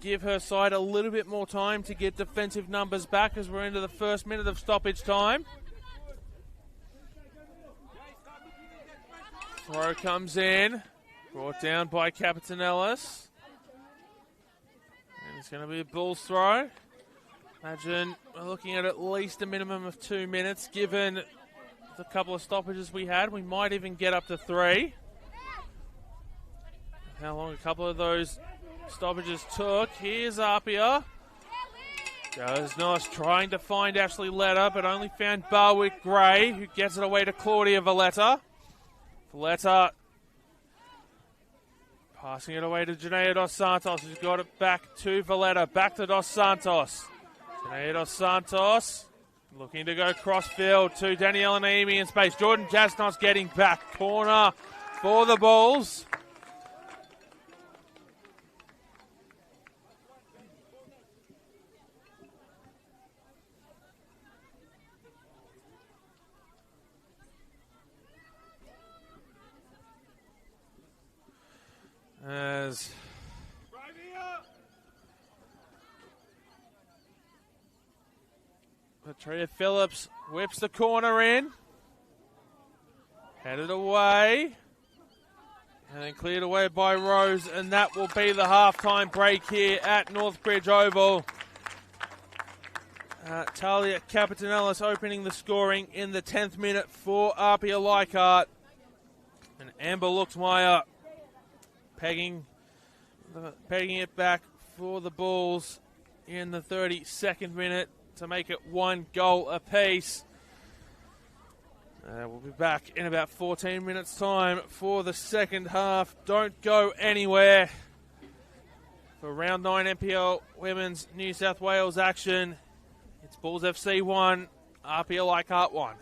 give her side a little bit more time to get defensive numbers back as we're into the first minute of stoppage time. Throw comes in, brought down by Capitanellis. And it's going to be a Bulls throw. Imagine we're looking at least a minimum of 2 minutes. Given the couple of stoppages we had, we might even get up to 3. How long a couple of those stoppages took. Here's Apia. Jasnos trying to find Ashley Letta, but only found Barwick Gray, who gets it away to Claudia Valletta. Valletta passing it away to Janaea Dos Santos, who's got it back to Valletta. Back to Dos Santos. Janaea Dos Santos Looking to go cross-field to Danielle and Amy in space. Jordan Jasnos getting back. Corner for the Bulls. As Patria Phillips whips the corner in. Headed away. And then cleared away by Rose. And that will be the halftime break here at Northbridge Oval. Talia Capitanellis opening the scoring in the 10th minute for APIA Leichhardt. And Amber Luxmeyer pegging it back for the Bulls in the 32nd minute to make it 1 goal apiece. We'll be back in about 14 minutes' time for the second half. Don't go anywhere for round 9 NPL Women's New South Wales action. It's Bulls FC 1, APIA Leichhardt 1.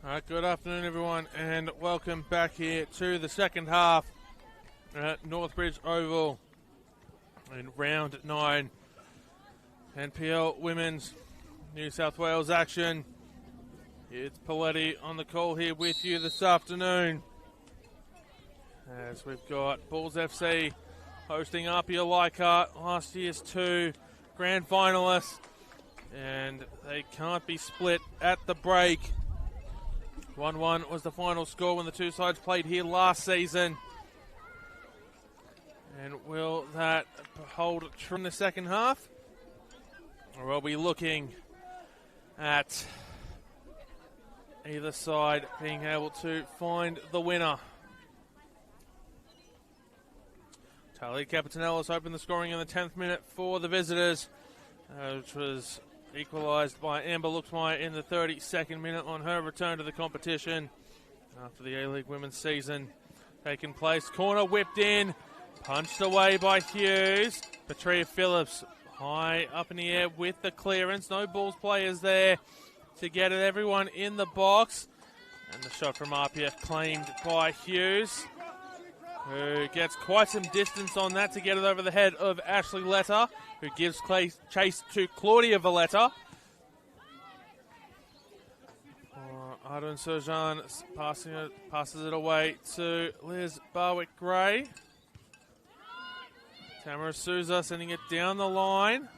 All right, good afternoon, everyone, and welcome back here to the second half at Northbridge Oval in round 9. NPL Women's New South Wales action. It's Paletti on the call here with you this afternoon, as we've got Bulls FC hosting APIA Leichhardt, last year's 2 grand finalists, and they can't be split at the break. 1-1 was the final score when the two sides played here last season. And will that hold true in the second half? Or will we be looking at either side being able to find the winner? Talia Capitanellis opened the scoring in the 10th minute for the visitors, which was equalised by Amber Luxmeyer in the 32nd minute on her return to the competition after the A-League women's season taking place. Corner whipped in, punched away by Hughes. Petria Phillips high up in the air with the clearance. No Bulls players there to get it. Everyone in the box. And the shot from Apia claimed by Hughes, who gets quite some distance on that to get it over the head of Ashley Letter, who gives chase to Claudia Valletta. Arden Serjan passes it away to Liz Barwick-Gray. Tamara Souza sending it down the line.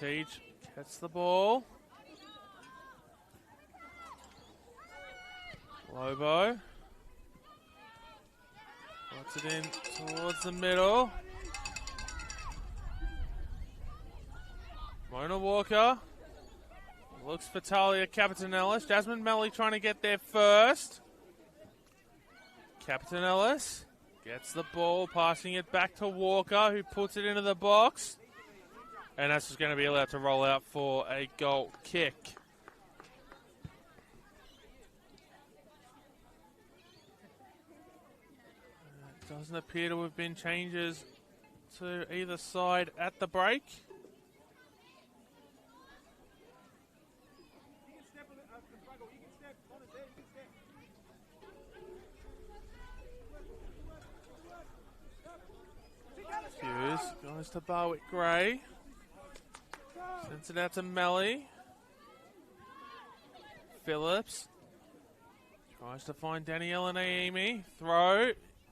Cheech gets the ball. Lobo puts it in towards the middle. Mona Walker looks for Talia Capitanellis. Jasmine Melly trying to get there first. Capitanellis gets the ball, passing it back to Walker, who puts it into the box. And that's just going to be allowed to roll out for a goal kick. It doesn't appear to have been changes to either side at the break. Hughes goes to Barwick-Gray. Sends it out to Melly. Phillips tries to find Daniela Naimi. Throw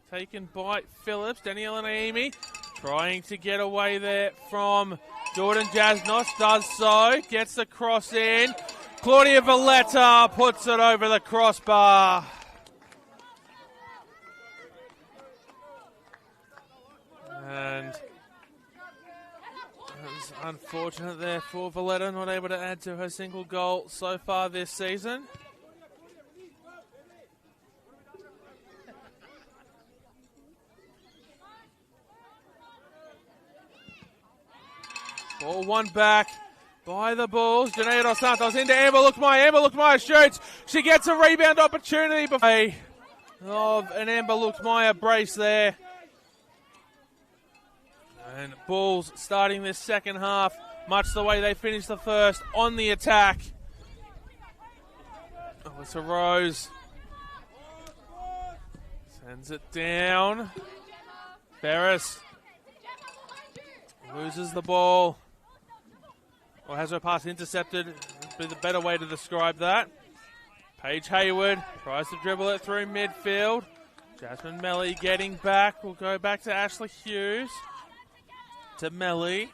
taken by Phillips. Daniela Naimi trying to get away there from Jordan Jasnos. Does so. Gets the cross in. Claudia Valletta puts it over the crossbar. And it's unfortunate there for Valletta, not able to add to her single goal so far this season. Ball won back by the Bulls. Janae Dos Santos into Amber Luxmeyer. Amber Luxmeyer shoots. She gets a rebound opportunity before of an Amber Luxmeyer brace there. And Bulls starting this second half much the way they finished the first, on the attack. Alyssa Rose sends it down. Ferris loses the ball, or has her pass intercepted, would be the better way to describe that. Paige Hayward tries to dribble it through midfield. Jasmine Melly getting back. We'll go back to Ashley Hughes. To Melly.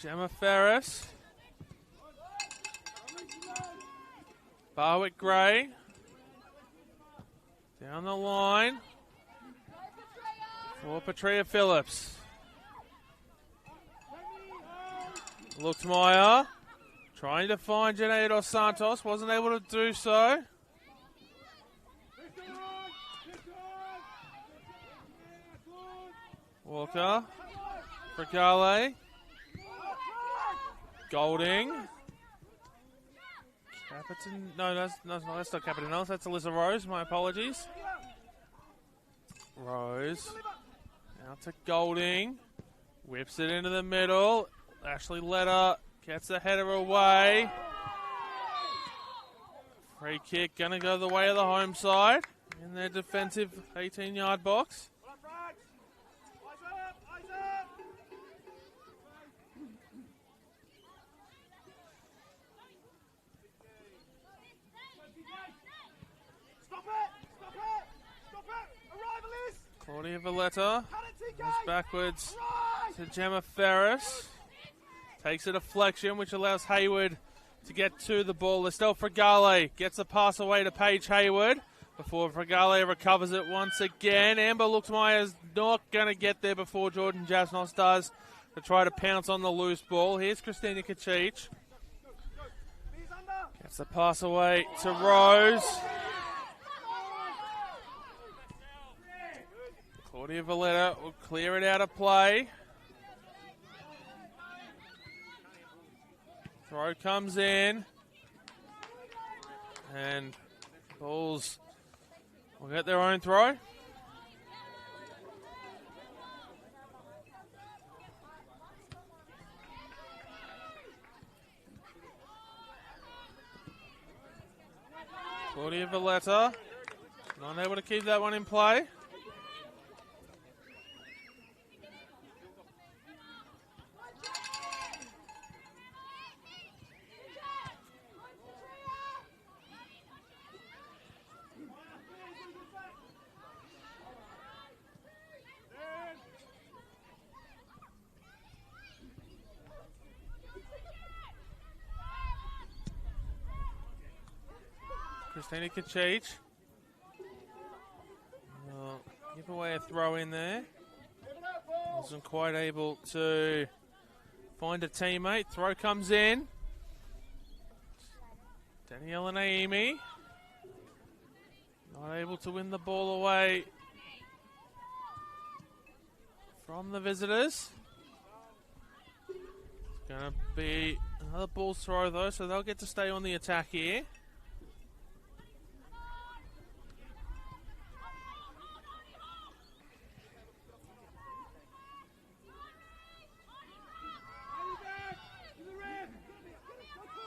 Gemma Ferris. Barwick-Gray. Down the line. For Petria Phillips. Luxmeyer trying to find Janae Dos Santos. Wasn't able to do so. Walker. Fragale. Golding. No, that's not Capitanellis. That's Alyssa Rose. My apologies. Rose. Now to Golding. Whips it into the middle. Ashley Letter gets the header away. Free kick going to go the way of the home side in their defensive 18-yard box. Claudia Valletta goes backwards to Gemma Ferris. Takes a deflection, which allows Hayward to get to the ball. Estelle Fragale gets the pass away to Paige Hayward before Fragale recovers it once again. Amber Luxmeyer's not going to get there before Jordan Jasnos does to try to pounce on the loose ball. Here's Christina Kachich. Gets the pass away to Rose. Claudia Valletta will clear it out of play. Throw comes in. And Bulls will get their own throw. Claudia Valletta not able to keep that one in play. Christina Kachich will give away a throw in there. Wasn't quite able to find a teammate. Throw comes in. Daniela Naimi not able to win the ball away from the visitors. It's going to be another ball's throw though, so they'll get to stay on the attack here.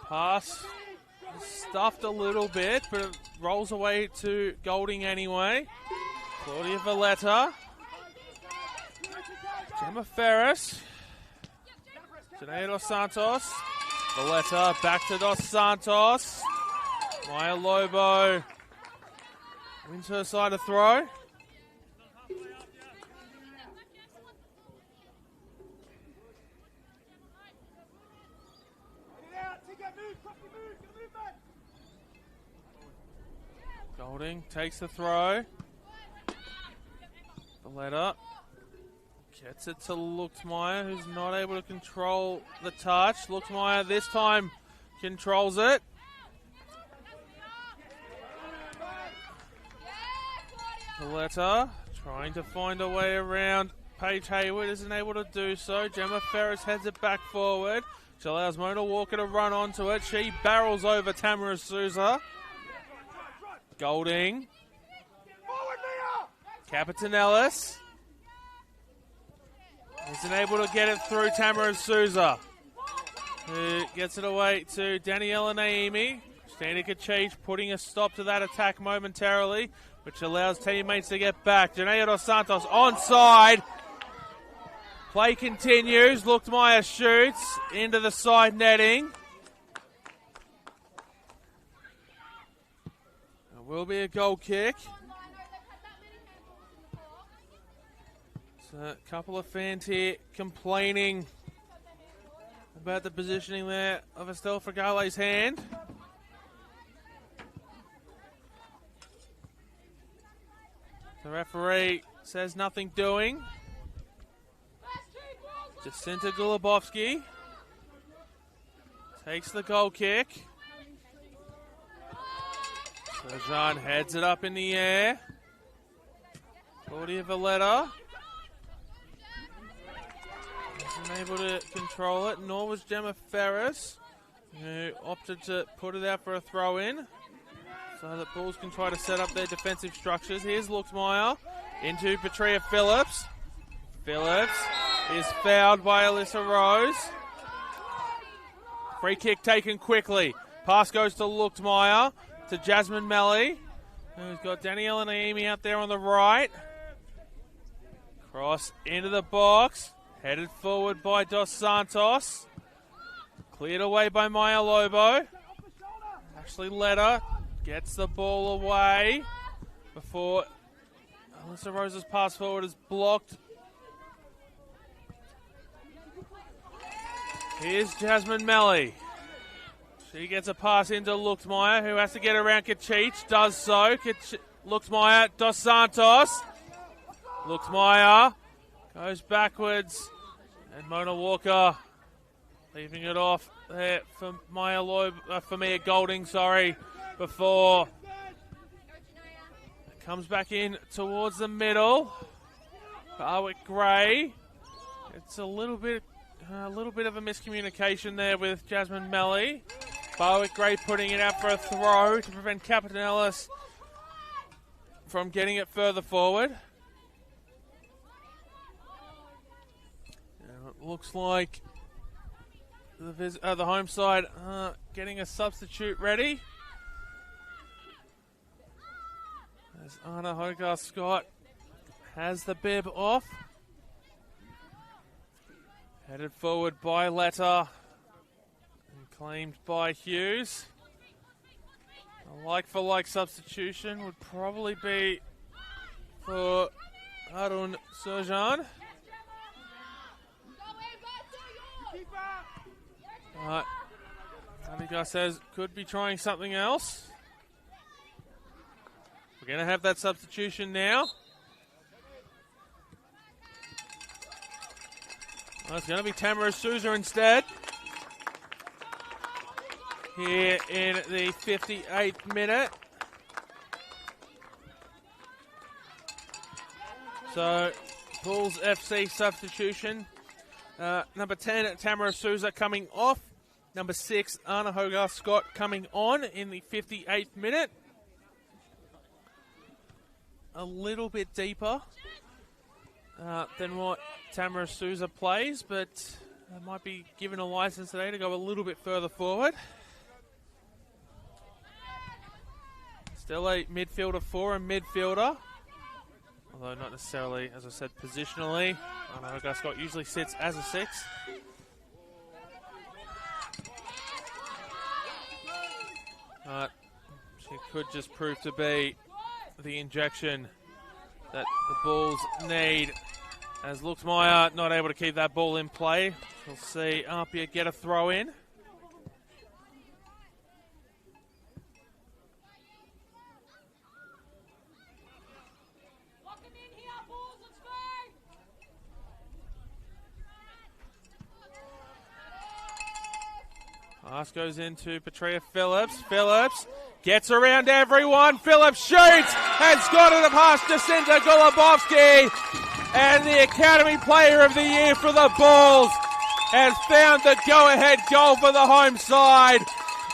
Pass stuffed a little bit, but it rolls away to Golding anyway. Claudia Valletta. Gemma Ferris. Janae Dos Santos. Valletta back to Dos Santos. Maya Lobo wins her side of throw. Golding takes the throw. Valletta gets it to Luxmeyer, who's not able to control the touch. Luxmeyer this time controls it. Valletta trying to find a way around. Paige Hayward isn't able to do so. Gemma Ferris heads it back forward. She allows Mona Walker to run onto it. She barrels over Tamara Souza. Golding. Capitan Ellis. Isn't able to get it through Tamara Souza, who gets it away to Daniela Naimi. Christina Kachich putting a stop to that attack momentarily, which allows teammates to get back. Janae Dos Santos onside. Play continues. Luxmeyer shoots into the side netting. It will be a goal kick. So a couple of fans here complaining about the positioning there of Estelle Fragale's hand. The referee says nothing doing. Jacinta Gulabowski takes the goal kick. Serjan heads it up in the air. Claudia Valletta wasn't able to control it, nor was Gemma Ferris, who opted to put it out for a throw-in so that Bulls can try to set up their defensive structures. Here's Luxmeyer into Petria Phillips. Phillips is fouled by Alyssa Rose. Free kick taken quickly. Pass goes to Luchtmeyer, to Jasmine Melly, who's got Daniela Naimi out there on the right. Cross into the box, headed forward by Dos Santos. Cleared away by Maya Lobo. Ashley Leder gets the ball away before Alyssa Rose's pass forward is blocked. Here's Jasmine Melly. She gets a pass into Luchtmeyer, who has to get around Kachich. Does so. Luchtmeyer, Dos Santos. Luchtmeyer goes backwards. And Mona Walker leaving it off there for Mia Golding, before it comes back in towards the middle. Barwick Gray. It's a little bit of a miscommunication there with Jasmine Melly. Barwick Gray putting it out for a throw to prevent Capitanellis from getting it further forward. And it looks like the home side getting a substitute ready. As Anna Hogarth-Scott has the bib off. Headed forward by Letta and claimed by Hughes. A like-for-like substitution would probably be for Harun Surjan. But Tanika says could be trying something else. We're going to have that substitution now. Well, it's going to be Tamara Souza instead. Here in the 58th minute. So, Bulls FC substitution. Number 10, Tamara Souza coming off. Number 6, Anna Hogarth-Scott coming on in the 58th minute. A little bit deeper than what Tamara Souza plays, but might be given a license today to go a little bit further forward. Still a midfielder for a midfielder, although not necessarily, as I said, positionally. Anna Hogarth-Scott usually sits as a 6. But she could just prove to be the injection that the Bulls need. As Luchtmeyer not able to keep that ball in play. We'll see APIA get a throw in. Pass goes into Petrea Phillips. Phillips gets around everyone. Phillips shoots. Has got it past Jacinta Golubovsky. And the Academy Player of the Year for the Bulls has found the go-ahead goal for the home side.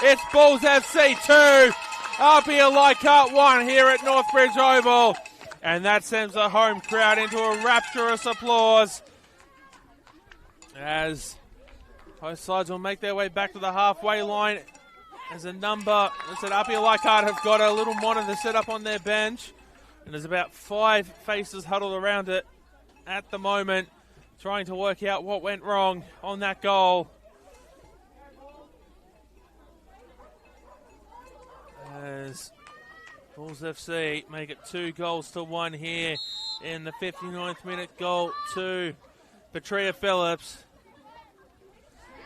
It's Bulls FC 2. APIA Leichhardt 1 here at Northbridge Oval. And that sends the home crowd into a rapturous applause as both sides will make their way back to the halfway line. As a number, as I said, APIA Leichhardt have got a little monitor set up on their bench. And there's about 5 faces huddled around it at the moment, trying to work out what went wrong on that goal. As Bulls FC make it 2-1 here in the 59th minute. Goal to Petrea Phillips.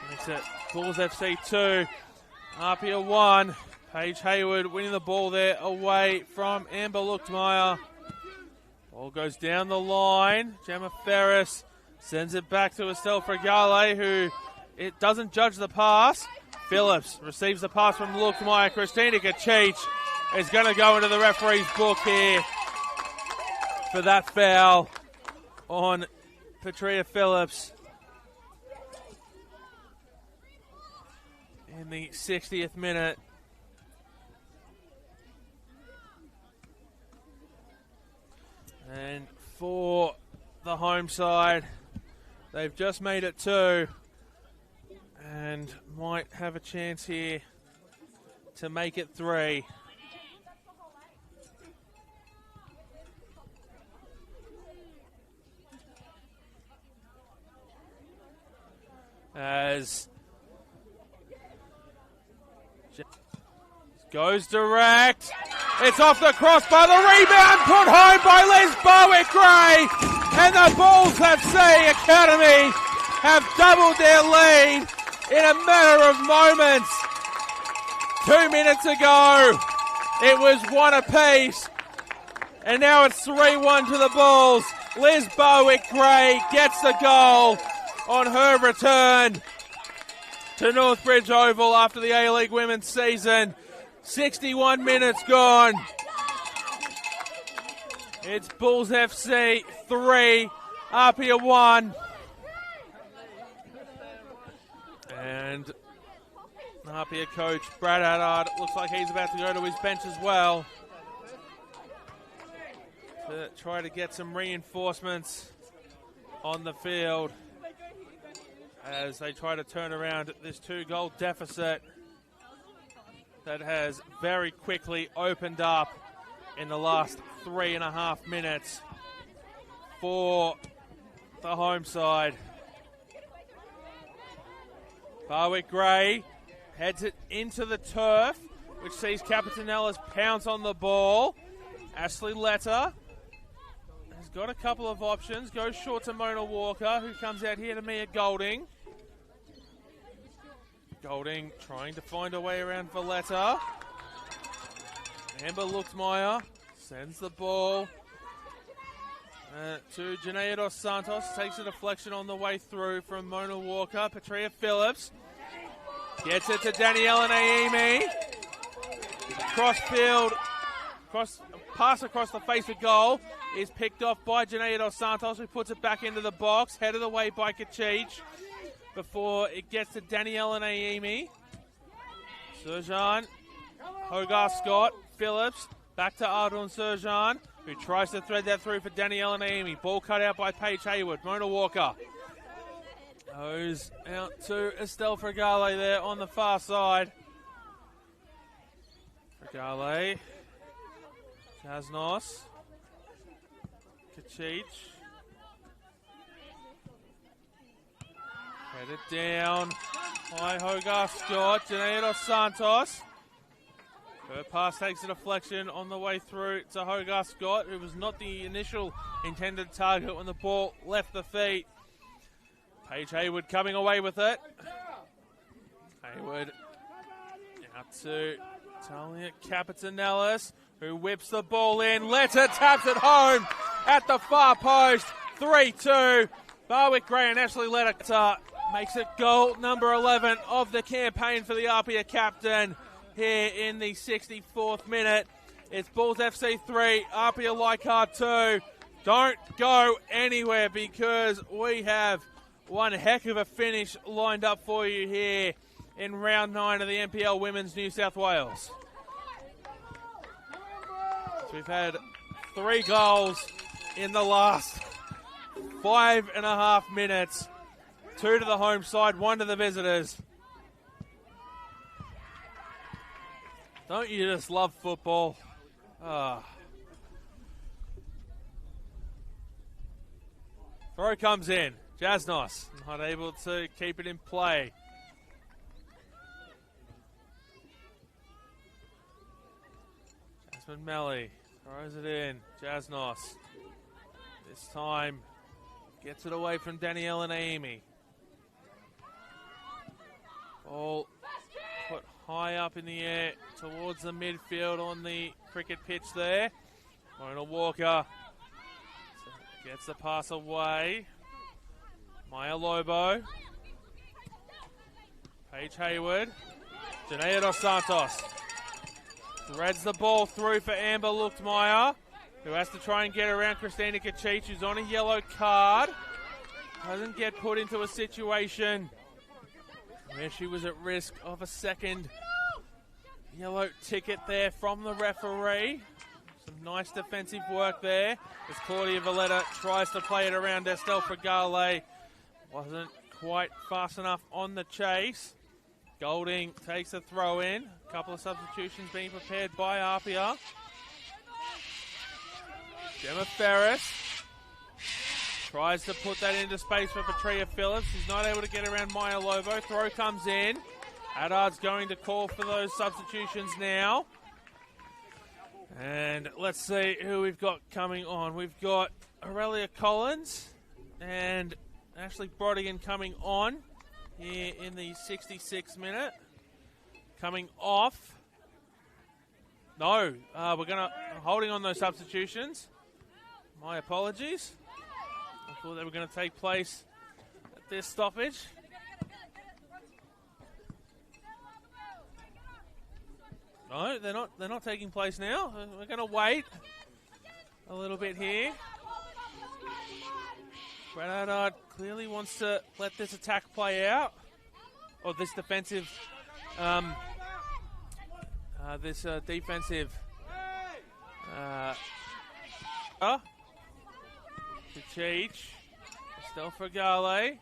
Makes it Bulls FC 2, APIA 1. Paige Hayward winning the ball there away from Amber Luchtmeyer. Ball goes down the line. Gemma Ferris sends it back to Estelle Fregale, who it doesn't judge the pass. Phillips receives the pass from Luchtmeyer. Christina Kachich is going to go into the referee's book here for that foul on Petrea Phillips in the 60th minute. And for the home side, They've just made it 2 and might have a chance here to make it 3. As goes direct. It's off the crossbar. The rebound put home by Liz Bowick-Gray. And the Bulls FC Academy have doubled their lead in a matter of moments. 2 minutes ago, it was 1 apiece. And now it's 3-1 to the Bulls. Liz Bowick-Gray gets the goal on her return to Northbridge Oval after the A-League Women's season. 61 minutes gone. It's Bulls FC 3, APIA 1. And APIA coach Brad Haddard looks like he's about to go to his bench as well to try to get some reinforcements on the field as they try to turn around this 2-goal deficit that has very quickly opened up in the last 3.5 minutes for the home side. Bowick-Gray heads it into the turf, which sees Capitanellis pounce on the ball. Ashley Letter has got a couple of options. Goes short to Mona Walker, who comes out here to Mia Golding. Golding trying to find a way around Valletta. Amber Luchtmeyer sends the ball to Janaea Dos Santos. Takes a deflection on the way through from Mona Walker. Patria Phillips gets it to Danielle and Naimi. Cross-field, pass across the face of goal is picked off by Janaea Dos Santos, who puts it back into the box. Headed away by Kachich before it gets to Danielle and Naimi. Serjan, Hogarth Scott, Phillips, back to Ardon Serjan, who tries to thread that through for Danielle and Naimi. Ball cut out by Paige Hayward. Mona Walker goes out to Estelle Fregale there on the far side. Fregale, Jasnos, Kachich. Headed down by Hogarth Scott. Janaea Dos Santos. Her pass takes a deflection on the way through to Hogarth Scott, who was not the initial intended target when the ball left the feet. Paige Hayward coming away with it. Hayward out to Talia Capitanellis, who whips the ball in. Letter taps it home at the far post. 3-2. Bowick-Gray and Ashley Letter makes it goal number 11 of the campaign for the APIA captain here in the 64th minute. It's Bulls FC 3, APIA Leichhardt 2. Don't go anywhere because we have one heck of a finish lined up for you here in round 9 of the NPL Women's New South Wales. So we've had 3 goals in the last 5.5 minutes. 2 to the home side, 1 to the visitors. Don't you just love football? Throw comes in. Jasnos not able to keep it in play. Jasmine Melly throws it in. Jasnos this time gets it away from Danielle and Naimi. Ball put high up in the air towards the midfield on the cricket pitch there. Mona Walker gets the pass away. Maya Lobo. Paige Hayward. Janaea Dos Santos threads the ball through for Amber Luchtmeyer, who has to try and get around Christina Kachich, who's on a yellow card. Doesn't get put into a situation where she was at risk of a second yellow ticket there from the referee. Some nice defensive work there as Claudia Valletta tries to play it around Estelle Fregale. Wasn't quite fast enough on the chase. Golding takes a throw in. A couple of substitutions being prepared by APIA. Gemma Ferris tries to put that into space for Patria Phillips. She's not able to get around Maya Lobo. Throw comes in. Addard's going to call for those substitutions now. And let's see who we've got coming on. We've got Aurelia Collins and Ashley Brodigan coming on here in the 66th minute. Coming off. No, we're holding on those substitutions. My apologies. I thought they were going to take place at this stoppage. No, they're not taking place now. We're going to wait a little bit here. Brad Addard clearly wants to let this attack play out, or this defensive, defensive. Kachich, Estelle Fragale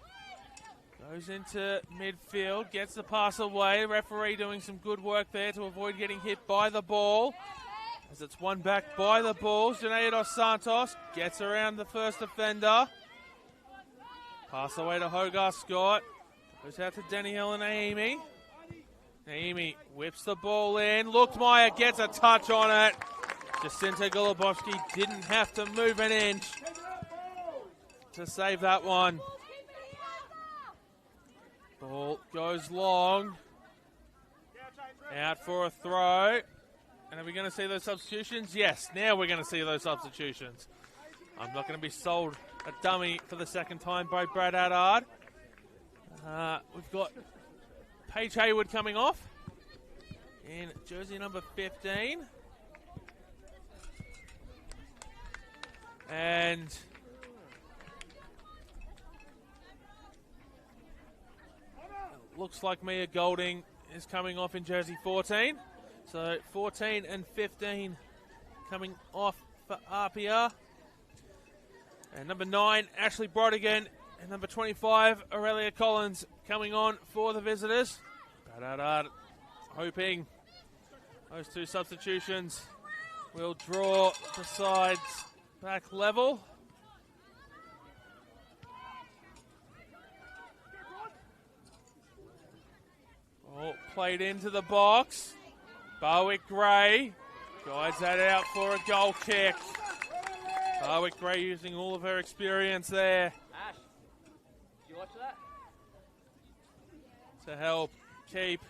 goes into midfield, gets the pass away. Referee doing some good work there to avoid getting hit by the ball. As it's won back by the Bulls, Janaea Dos Santos gets around the first offender. Pass away to Hogarth Scott. Goes out to Danielle and Naimi. Naimi whips the ball in. Lookmeyer gets a touch on it. Jacinta Golubowski didn't have to move an inch to save that one. Ball goes long. Out for a throw. And are we going to see those substitutions? Yes, now we're going to see those substitutions. I'm not going to be sold a dummy for the second time by Brad Addard. We've got Paige Hayward coming off in jersey number 15. And looks like Mia Golding is coming off in jersey 14. So 14 and 15 coming off for APIA. And number 9, Ashley Brodigan. And number 25, Aurelia Collins coming on for the visitors. Brad Addard hoping those two substitutions will draw the sides back level. Oh, played into the box. Barwick Gray guides that out for a goal kick. Barwick Gray using all of her experience there. Ash, did you watch that? To help keep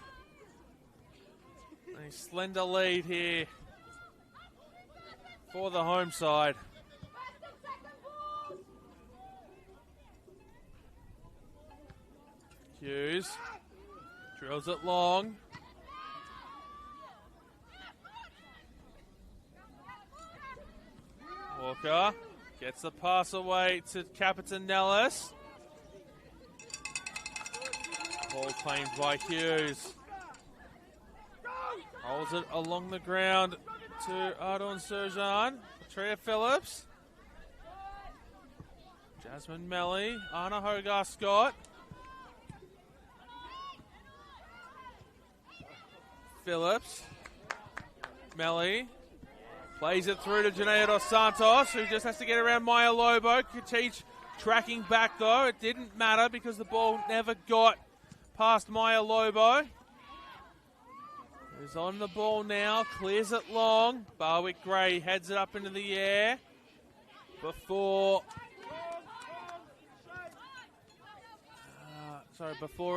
a slender lead here for the home side. Hughes drills it long. Walker gets the pass away to Capitan Nellis. Ball claimed by Hughes. Holds it along the ground to Ardon Surjan. Patria Phillips. Jasmine Melly. Anna Hogarth Scott. Phillips. Melly. Plays it through to Janaea Dos Santos, who just has to get around Maya Lobo. Kachich tracking back, though. It didn't matter because the ball never got past Maya Lobo. Who's on the ball now, clears it long. Barwick Gray heads it up into the air before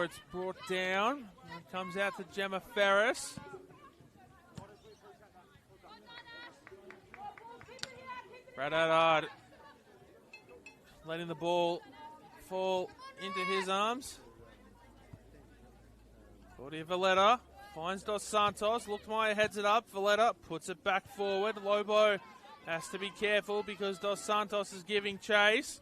it's brought down. It comes out to Gemma Ferris. Brad Addard letting the ball fall into his arms. Claudia Valletta finds Dos Santos. Lookmeyer heads it up. Valletta puts it back forward. Lobo has to be careful because Dos Santos is giving chase.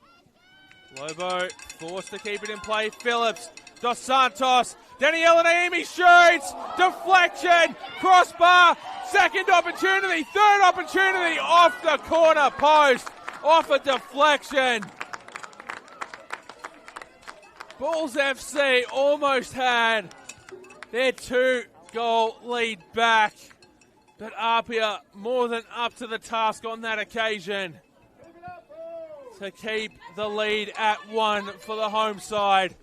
Lobo forced to keep it in play. Phillips, Dos Santos, Danielle Naimi shoots, deflection, crossbar, second opportunity, third opportunity, off the corner post, off a deflection. Bulls FC almost had their 2-goal lead back, but APIA more than up to the task on that occasion to keep the lead at 1 for the home side.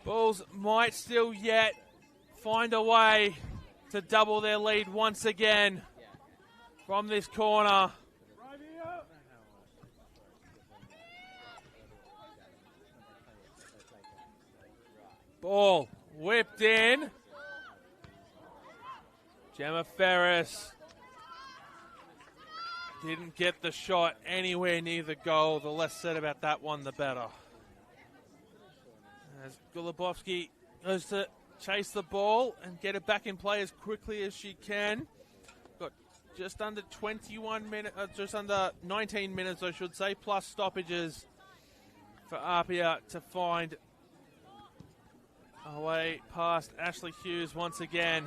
Bulls might still yet find a way to double their lead once again from this corner. Ball whipped in. Gemma Ferris didn't get the shot anywhere near the goal. The less said about that one, the better. As Golubovsky goes to chase the ball and get it back in play as quickly as she can. Got just under 21 minutes, just under 19 minutes, I should say, plus stoppages for APIA to find a way past Ashley Hughes once again.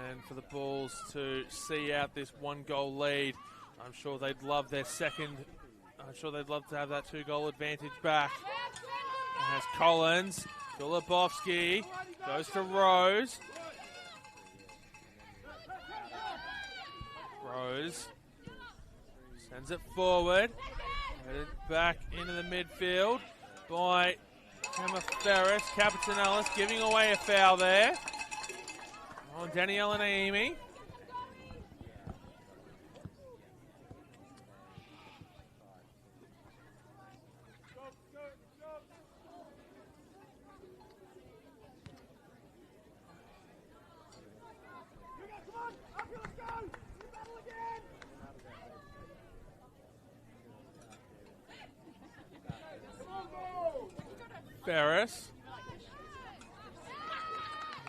And for the Bulls to see out this 1-goal lead, I'm sure they'd love their second. I'm sure they'd love to have that 2-goal advantage back. And as Collins, Golubovsky goes to Rose. Rose sends it forward. Headed back into the midfield by Gemma Ferris. Capitanellis giving away a foul there on Daniela Naimi. Ferris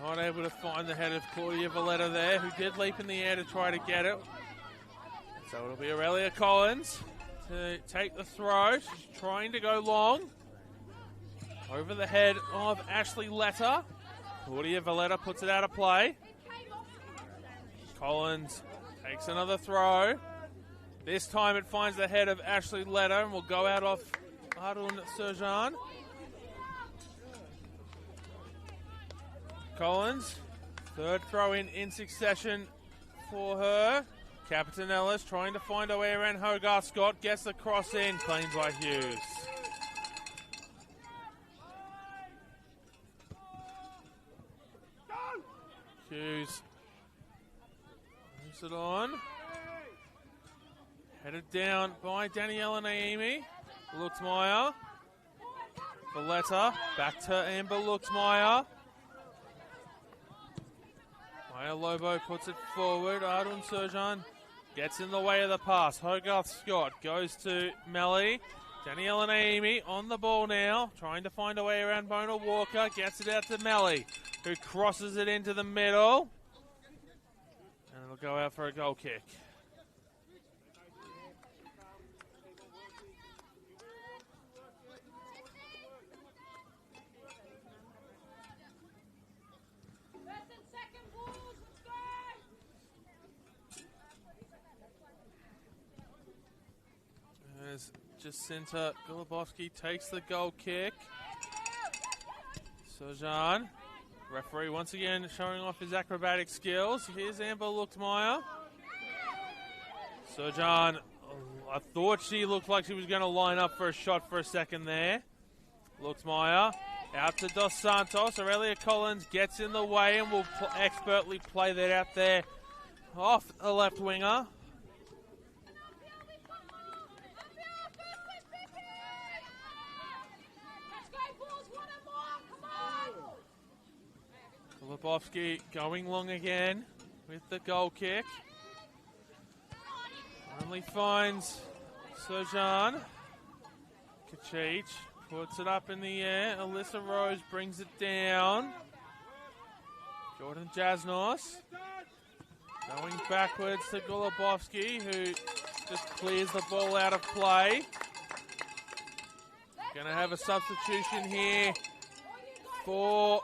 not able to find the head of Claudia Valletta there, who did leap in the air to try to get it. So it'll be Aurelia Collins to take the throw. She's trying to go long over the head of Ashley Letter. Claudia Valletta puts it out of play. Collins takes another throw. This time it finds the head of Ashley Letter and will go out off Arun Serjan. Collins, third throw in succession for her. Capitanellis trying to find a way around Hogarth. Scott gets the cross in, claimed by Hughes. Hughes moves it on. Headed down by Daniela Naimi. Luxmeyer. Valletta back to Amber Luxmeyer. Maya Lobo puts it forward. Arun Serjan gets in the way of the pass. Hogarth Scott goes to Melly. Daniela Naimi on the ball now, trying to find a way around Bona Walker. Gets it out to Melly, who crosses it into the middle. And it'll go out for a goal kick. As Jacinta Golubovsky takes the goal kick. Serjan, referee once again showing off his acrobatic skills. Here's Amber Luxmeyer. Serjan, I thought she looked like she was going to line up for a shot for a second there. Luxmeyer out to Dos Santos. Aurelia Collins gets in the way and will expertly play that out there off the left winger. Golubovsky going long again with the goal kick. Only finds Serjan. Kachich puts it up in the air. Alyssa Rose brings it down. Jordan Jasnos going backwards to Golubovsky, who just clears the ball out of play. Going to have a substitution here for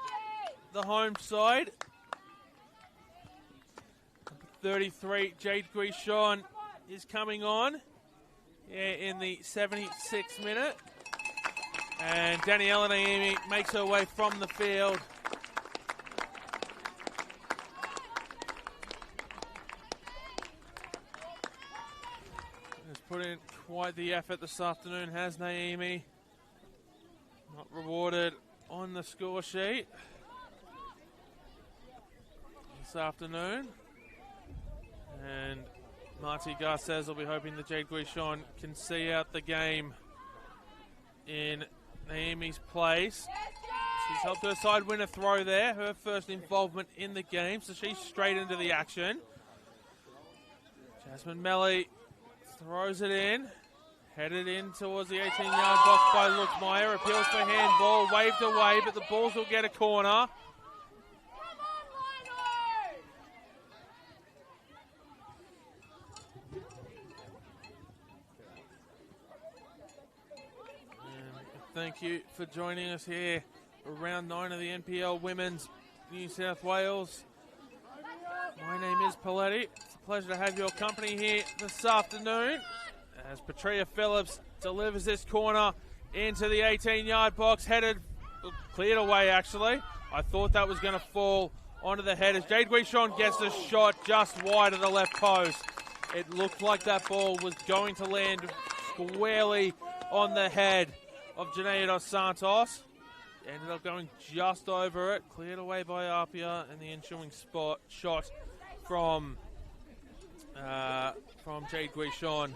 the home side. 33, Jade Grishon is coming on in the 76th minute. And Daniela Naimi makes her way from the field. Has put in quite the effort this afternoon, has Naimi. Not rewarded on the score sheet this afternoon. And Marty Garces will be hoping that Jade Guichon can see out the game in Naomi's place. She's helped her side win a throw there, her first involvement in the game, so she's straight into the action. Jasmine Melly throws it in, headed in towards the 18-yard box by Luxmeyer, appeals for handball, waved away, but the Bulls will get a corner. Thank you for joining us here for round 9 of the NPL Women's New South Wales. My name is Paletti. It's a pleasure to have your company here this afternoon as Patria Phillips delivers this corner into the 18-yard box, cleared away actually. I thought that was going to fall onto the head as Jade Guichon gets the shot just wide of the left post. It looked like that ball was going to land squarely on the head of Janaea Dos Santos. Ended up going just over it, cleared away by APIA, and the ensuing shot from Jade Guichon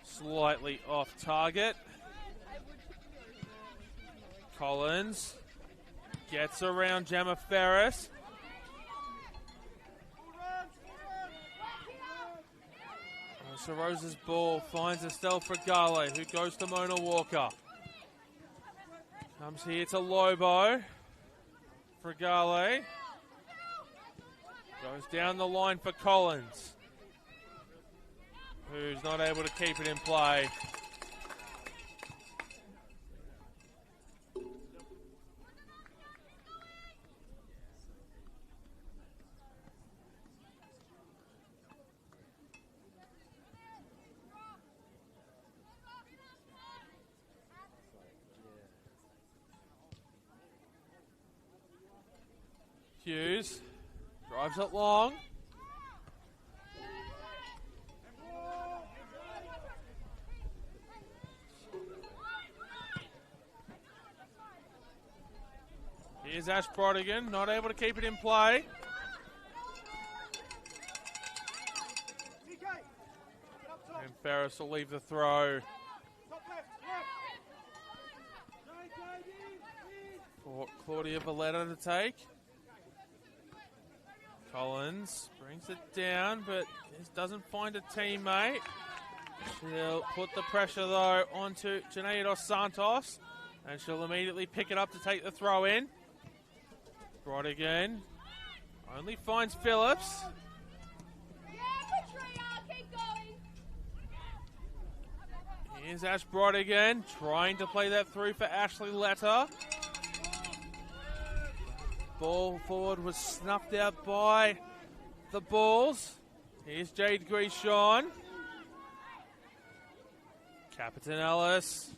slightly off target. Collins gets around Gemma Ferris. So Rose's ball finds Estelle Fragale, who goes to Mona Walker. Comes here to Lobo. Fragale goes down the line for Collins, who's not able to keep it in play. Hughes drives it long. Here's Ash Brodigan, not able to keep it in play. And Ferris will leave the throw for Claudia Valletta to take. Collins brings it down, but doesn't find a teammate. She'll put the pressure, though, onto Janaea Dos Santos, and she'll immediately pick it up to take the throw in. Brodigan only finds Phillips. Here's Ash Brodigan trying to play that through for Ashley Letter. Ball forward was snuffed out by the Bulls. Here's Jade Guichon. Capitan Ellis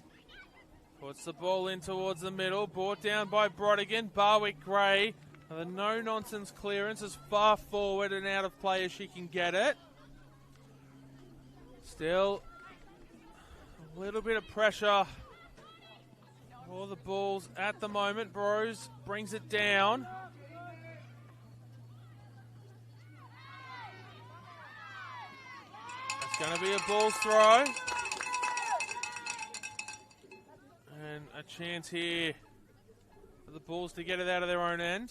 puts the ball in towards the middle. Brought down by Brodigan. Barwick Gray. The no-nonsense clearance as far forward and out of play as she can get it. Still a little bit of pressure for the Bulls at the moment. Bros brings it down. It's going to be a Bulls throw. And a chance here for the Bulls to get it out of their own end.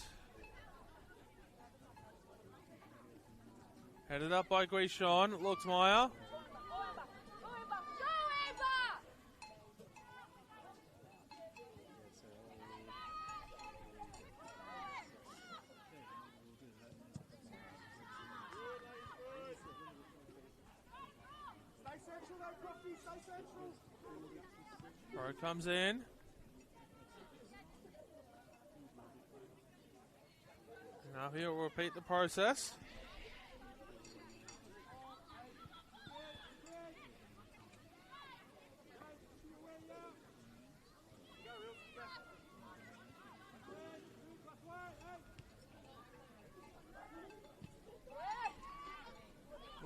Headed up by Guichon. Luxmeyer. Pro comes in. Now he'll repeat the process.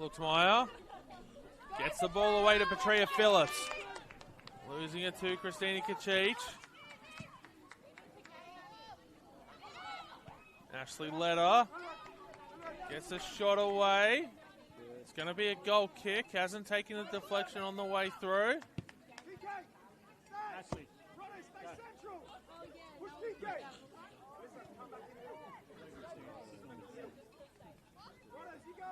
Luxmeyer gets the ball away to Petria Phillips. Losing it to Christina Kachich. Ashley Leder gets a shot away. It's going to be a goal kick. Hasn't taken the deflection on the way through. Ashley. Ronnie, stay central. Push PK. Ronnie, you go.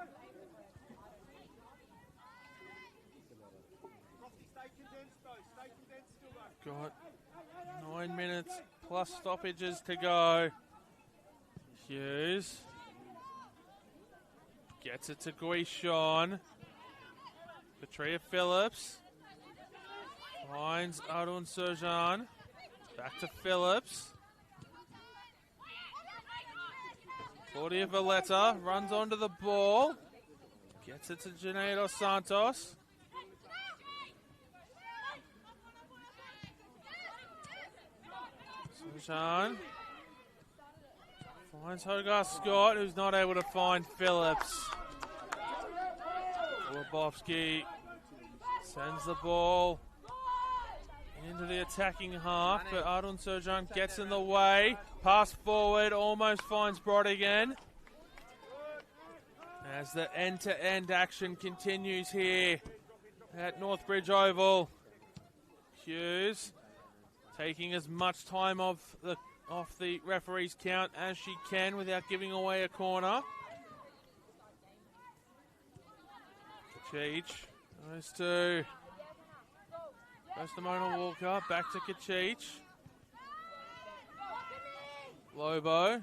Lofty, stay condensed though. Stay condensed still though. Got 9 minutes plus stoppages to go. Hughes gets it to Guishon. Petria Phillips finds Arun Surjan. Back to Phillips. Claudia Valletta runs onto the ball. Gets it to Janae Dos Santos. Surjan finds Hogarth Scott, who's not able to find Phillips. Lebowski sends the ball into the attacking half, but Arun Surjan gets in the way. Pass forward, almost finds Brodigan. As the end-to-end action continues here at Northbridge Oval. Hughes taking as much time off the referee's count as she can without giving away a corner. Kachich goes to Mona Walker, back to Kachich. Lobo.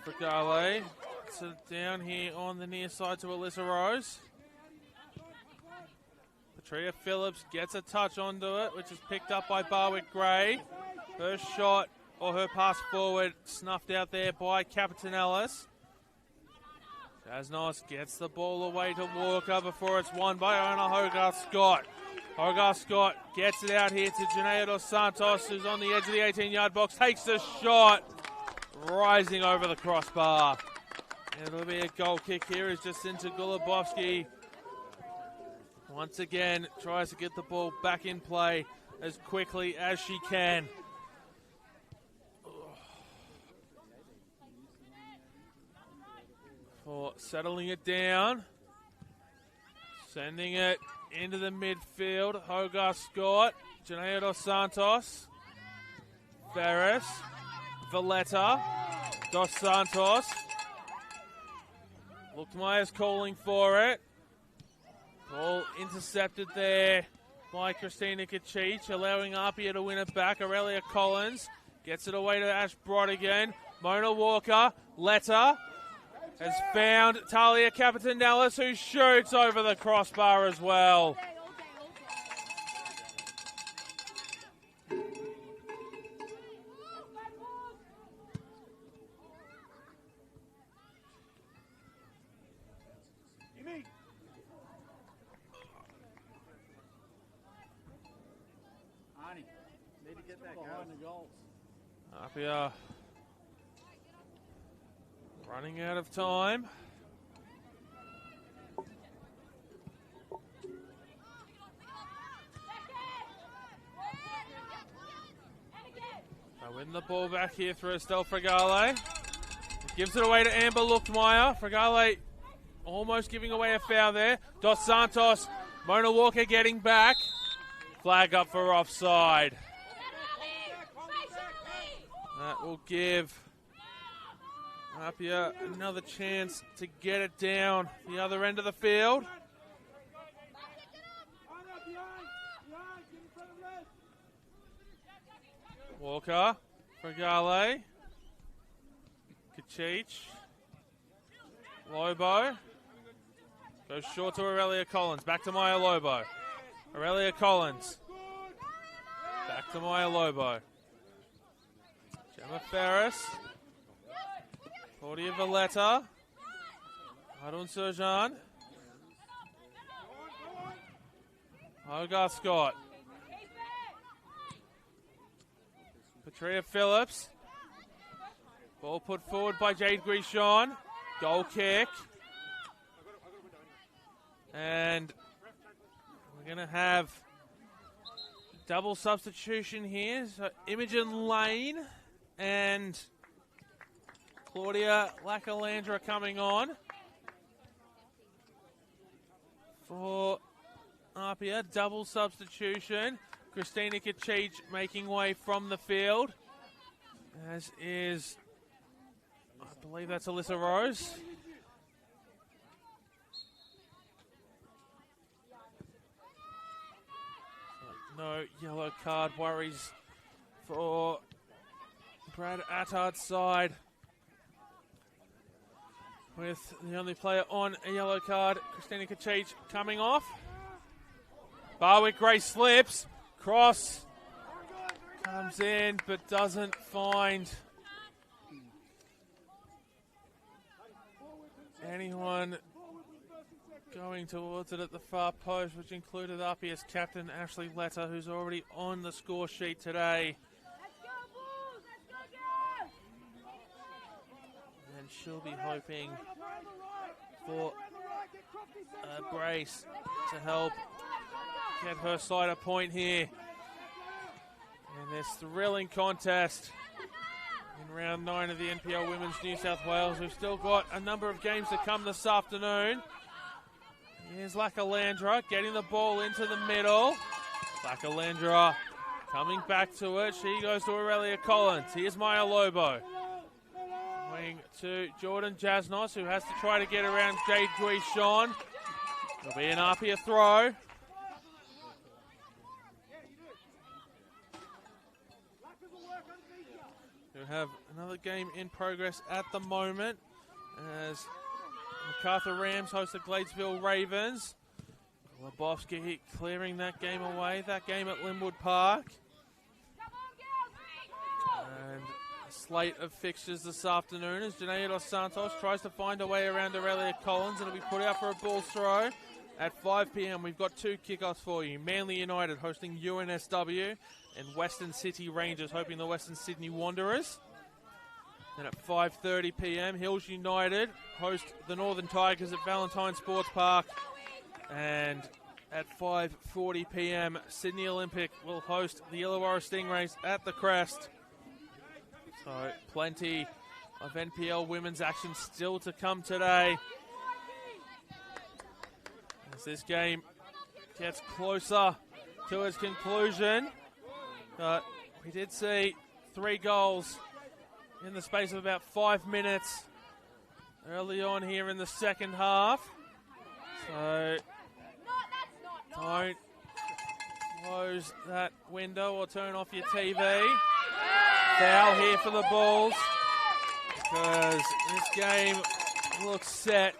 Fragale. So down here on the near side to Alyssa Rose. Petria Phillips gets a touch onto it, which is picked up by Barwick Gray. Her shot, or her pass forward, snuffed out there by Capitan Ellis. Jasnos gets the ball away to Walker before it's won by owner Hogarth Scott. Hogarth Scott gets it out here to Janaea Dos Santos, who's on the edge of the 18-yard box, takes the shot, rising over the crossbar. It'll be a goal kick here as Jacinta Gulabowski once again tries to get the ball back in play as quickly as she can. For settling it down, sending it into the midfield. Hogarth Scott, Janaea Dos Santos, Ferris, Valletta, Dos Santos. Luckmeyer's calling for it. Ball intercepted there by Christina Kachich, allowing APIA to win it back. Aurelia Collins gets it away to Ash Brodigan. Mona Walker, Letta, has found Talia Capitanellis, who shoots over the crossbar as well. Need to get that behind the goals. APIA running out of time. They win the ball back here through Estelle Fragale. Gives it away to Amber Luckmeyer. Fragale almost giving away a foul there. Dos Santos, Mona Walker getting back. Flag up for offside. That will give APIA another chance to get it down the other end of the field. Walker, Fragale, Kachich, Lobo, goes short to Aurelia Collins, back to Maya Lobo. Aurelia Collins, back to Maya Lobo. Gemma Ferris, Claudia Valletta, Arun Surjan, Hogarth Scott, Petria Phillips, Ball put forward by Jade Grishon. Goal kick. And we're going to have double substitution here. So Imogen Lane and Claudia Lacalandra coming on for APIA. Double substitution. Christina Kachich making way from the field, as is, I believe that's Alyssa Rose. No yellow card worries for Brad Attard's side, with the only player on a yellow card, Christina Kachich, coming off. Barwick Gray slips. Cross comes in but doesn't find anyone going towards it at the far post, which included APIA's captain Ashley Letter, who's already on the score sheet today. And she'll be hoping for a brace to help get her side a point here in this thrilling contest in round 9 of the NPL Women's New South Wales. We've still got a number of games to come this afternoon. Here's Lacalandra getting the ball into the middle. Lacalandra coming back to it. She goes to Aurelia Collins. Here's Maya Lobo. Going to Jordan Jasnos, who has to try to get around Jade Guichon. It'll be an APIA throw. We have another game in progress at the moment as MacArthur Rams host the Gladesville Ravens. Lebowski clearing that game away, that game at Linwood Park. And a slate of fixtures this afternoon as Janaea Dos Santos tries to find a way around Aurelia Collins, and it'll be put out for a ball throw. At 5 p.m, we've got 2 kickoffs for you. Manly United hosting UNSW and Western City Rangers hoping the Western Sydney Wanderers. Then at 5:30 p.m, Hills United host the Northern Tigers at Valentine Sports Park. And at 5:40 p.m, Sydney Olympic will host the Illawarra Stingrays at the Crest. So plenty of NPL women's action still to come today, as this game gets closer to its conclusion. But we did see 3 goals in the space of about 5 minutes early on here in the second half. So don't close that window or turn off your TV. Foul here for the Bulls, because this game looks set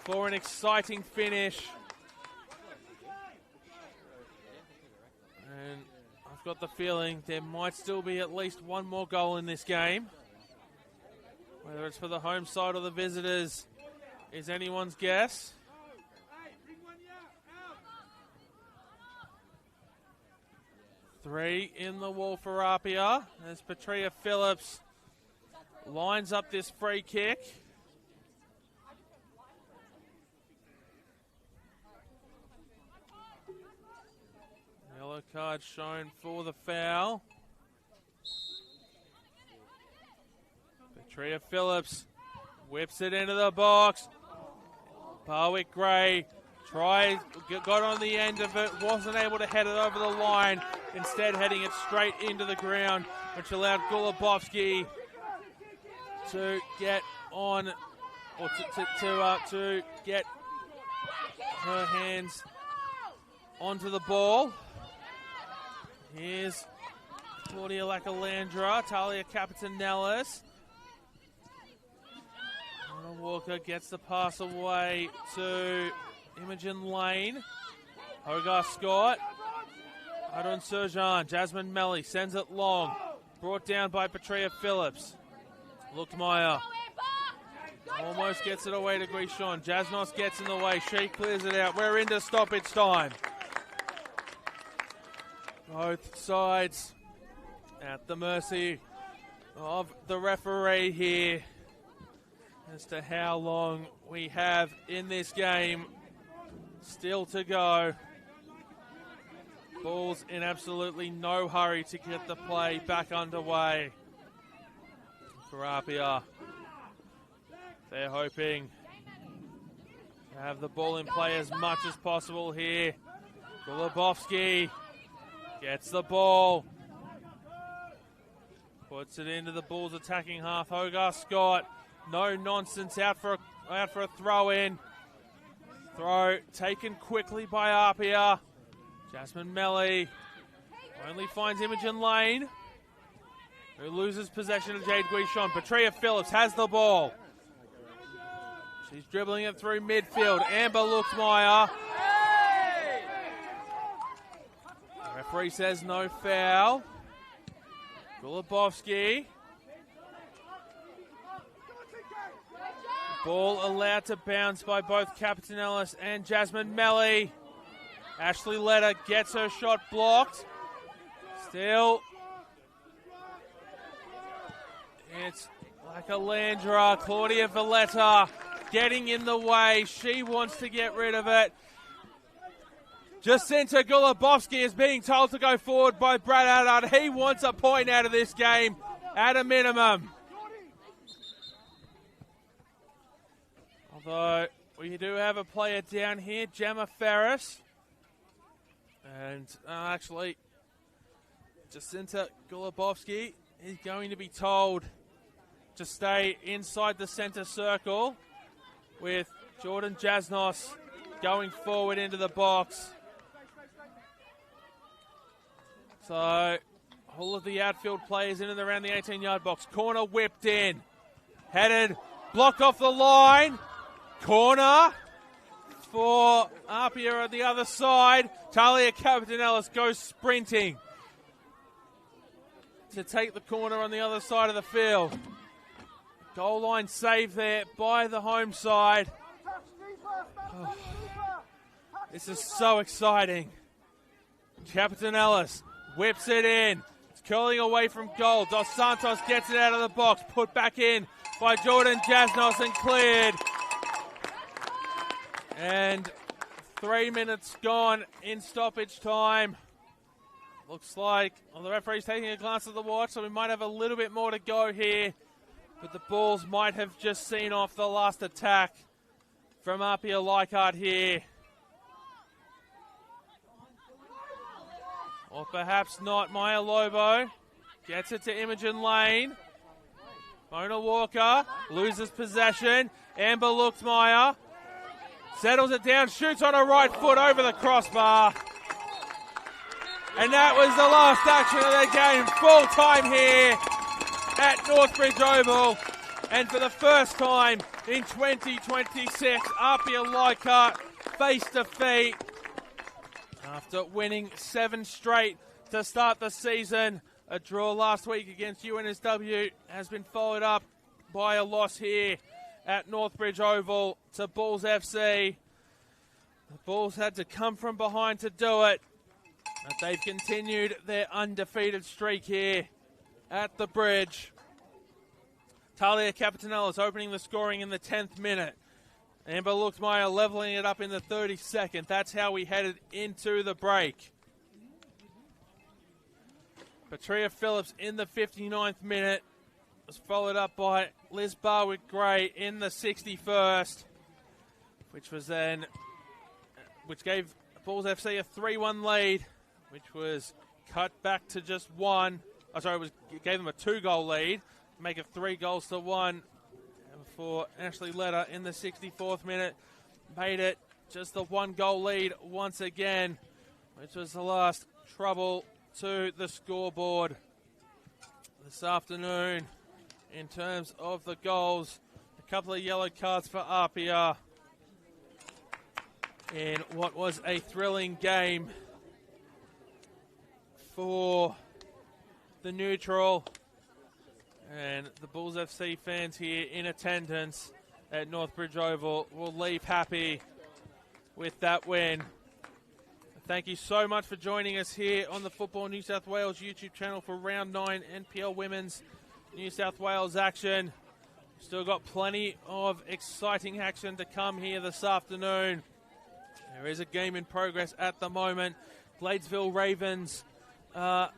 for an exciting finish. And I've got the feeling there might still be at least one more goal in this game. Whether it's for the home side or the visitors is anyone's guess. Three in the wall for APIA as Petria Phillips lines up this free kick. Yellow card shown for the foul. Petria Phillips whips it into the box. Barwick Gray got on the end of it, wasn't able to head it over the line, instead heading it straight into the ground, which allowed Gulabowski to get on, or to get her hands onto the ball. Here's Claudia Lacalandra, Talia Capitanellis. Anna Walker gets the pass away to Imogen Lane. Hogarth Scott. Adon Surjan. Jasmine Melly sends it long. Brought down by Petria Phillips. Luckmeyer almost gets it away to Grishon. Jasnos gets in the way. She clears it out. We're into stoppage time. Both sides at the mercy of the referee here as to how long we have in this game. Still to go. Bulls in absolutely no hurry to get the play back underway for APIA. They're hoping to have the ball in play as much as possible here. Golubovsky gets the ball. Puts it into the Bulls attacking half. Hogarth Scott, no nonsense, out for a throw-in. Throw taken quickly by APIA. Jasmine Melly only finds Imogen Lane, who loses possession of Jade Guichon. Patria Phillips has the ball. She's dribbling it through midfield. Amber Luxmeyer. The referee says no foul. Golubovsky. Ball allowed to bounce by both Capitanellis and Jasmine Melly. Ashley Leder gets her shot blocked. Still, it's like a Landra. Claudia Valletta getting in the way. She wants to get rid of it. Jacinta Golubovsky is being told to go forward by Brad Adard. He wants a point out of this game at a minimum. Although we do have a player down here, Gemma Ferris. And actually, Jacinta Golubovsky is going to be told to stay inside the center circle with Jordan Jasnos going forward into the box. So, all of the outfield players in and around the 18-yard box. Corner whipped in. Headed, blocked off the line. Corner for APIA on the other side. Talia Capitanellis goes sprinting to take the corner on the other side of the field. Goal line save there by the home side. Oh, this is so exciting. Capitanellis whips it in. It's curling away from goal. Dos Santos gets it out of the box. Put back in by Jordan Jasnos and cleared. And 3 minutes gone in stoppage time. Looks like the referee's taking a glance at the watch, so we might have a little bit more to go here. But the Bulls might have just seen off the last attack from APIA Leichhardt here. Or perhaps not. Maya Lobo gets it to Imogen Lane. Mona Walker loses possession. Amber Luxmeyer settles it down, shoots on her right foot over the crossbar. And that was the last action of the game. Full time here at Northbridge Oval. And for the first time in 2026, APIA Leichhardt face defeat after winning 7 straight to start the season. A draw last week against UNSW has been followed up by a loss here at Northbridge Oval to Bulls FC. The Bulls had to come from behind to do it, but they've continued their undefeated streak here at the Bridge. Talia Capitanellis opening the scoring in the 10th minute. Amber Luxmeyer leveling it up in the 32nd. That's how we headed into the break. Patria Phillips in the 59th minute was followed up by Liz Barwick-Gray in the 61st, which gave Bulls FC a 3-1 lead, which was cut back to just one. Gave them a 2-goal lead, make it 3 goals to 1 for Ashley Leder in the 64th minute. Made it just the 1-goal lead once again, which was the last trouble to the scoreboard this afternoon. In terms of the goals, a couple of yellow cards for APIA in what was a thrilling game for the neutral. And the Bulls FC fans here in attendance at Northbridge Oval will leave happy with that win. Thank you so much for joining us here on the Football New South Wales YouTube channel for Round 9 NPL Women's New South Wales action. Still got plenty of exciting action to come here this afternoon. There is a game in progress at the moment. Gladesville Ravens have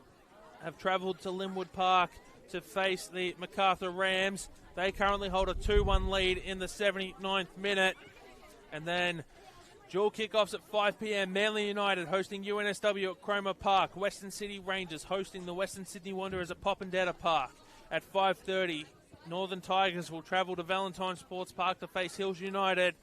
travelled to Linwood Park to face the MacArthur Rams. They currently hold a 2-1 lead in the 79th minute. And then dual kickoffs at 5 p.m. Manly United hosting UNSW at Cromer Park. Western City Rangers hosting the Western Sydney Wanderers at Popondetta Park. At 5:30, Northern Tigers will travel to Valentine Sports Park to face Hills United.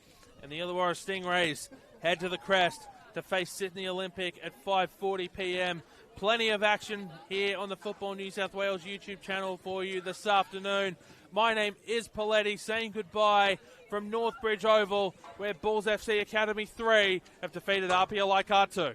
And the Illawarra Stingrays head to the Crest to face Sydney Olympic at 5:40 p.m. Plenty of action here on the Football New South Wales YouTube channel for you this afternoon. My name is Paletti, saying goodbye from Northbridge Oval, where Bulls FC Academy 3 have defeated APIA Leichhardt 2.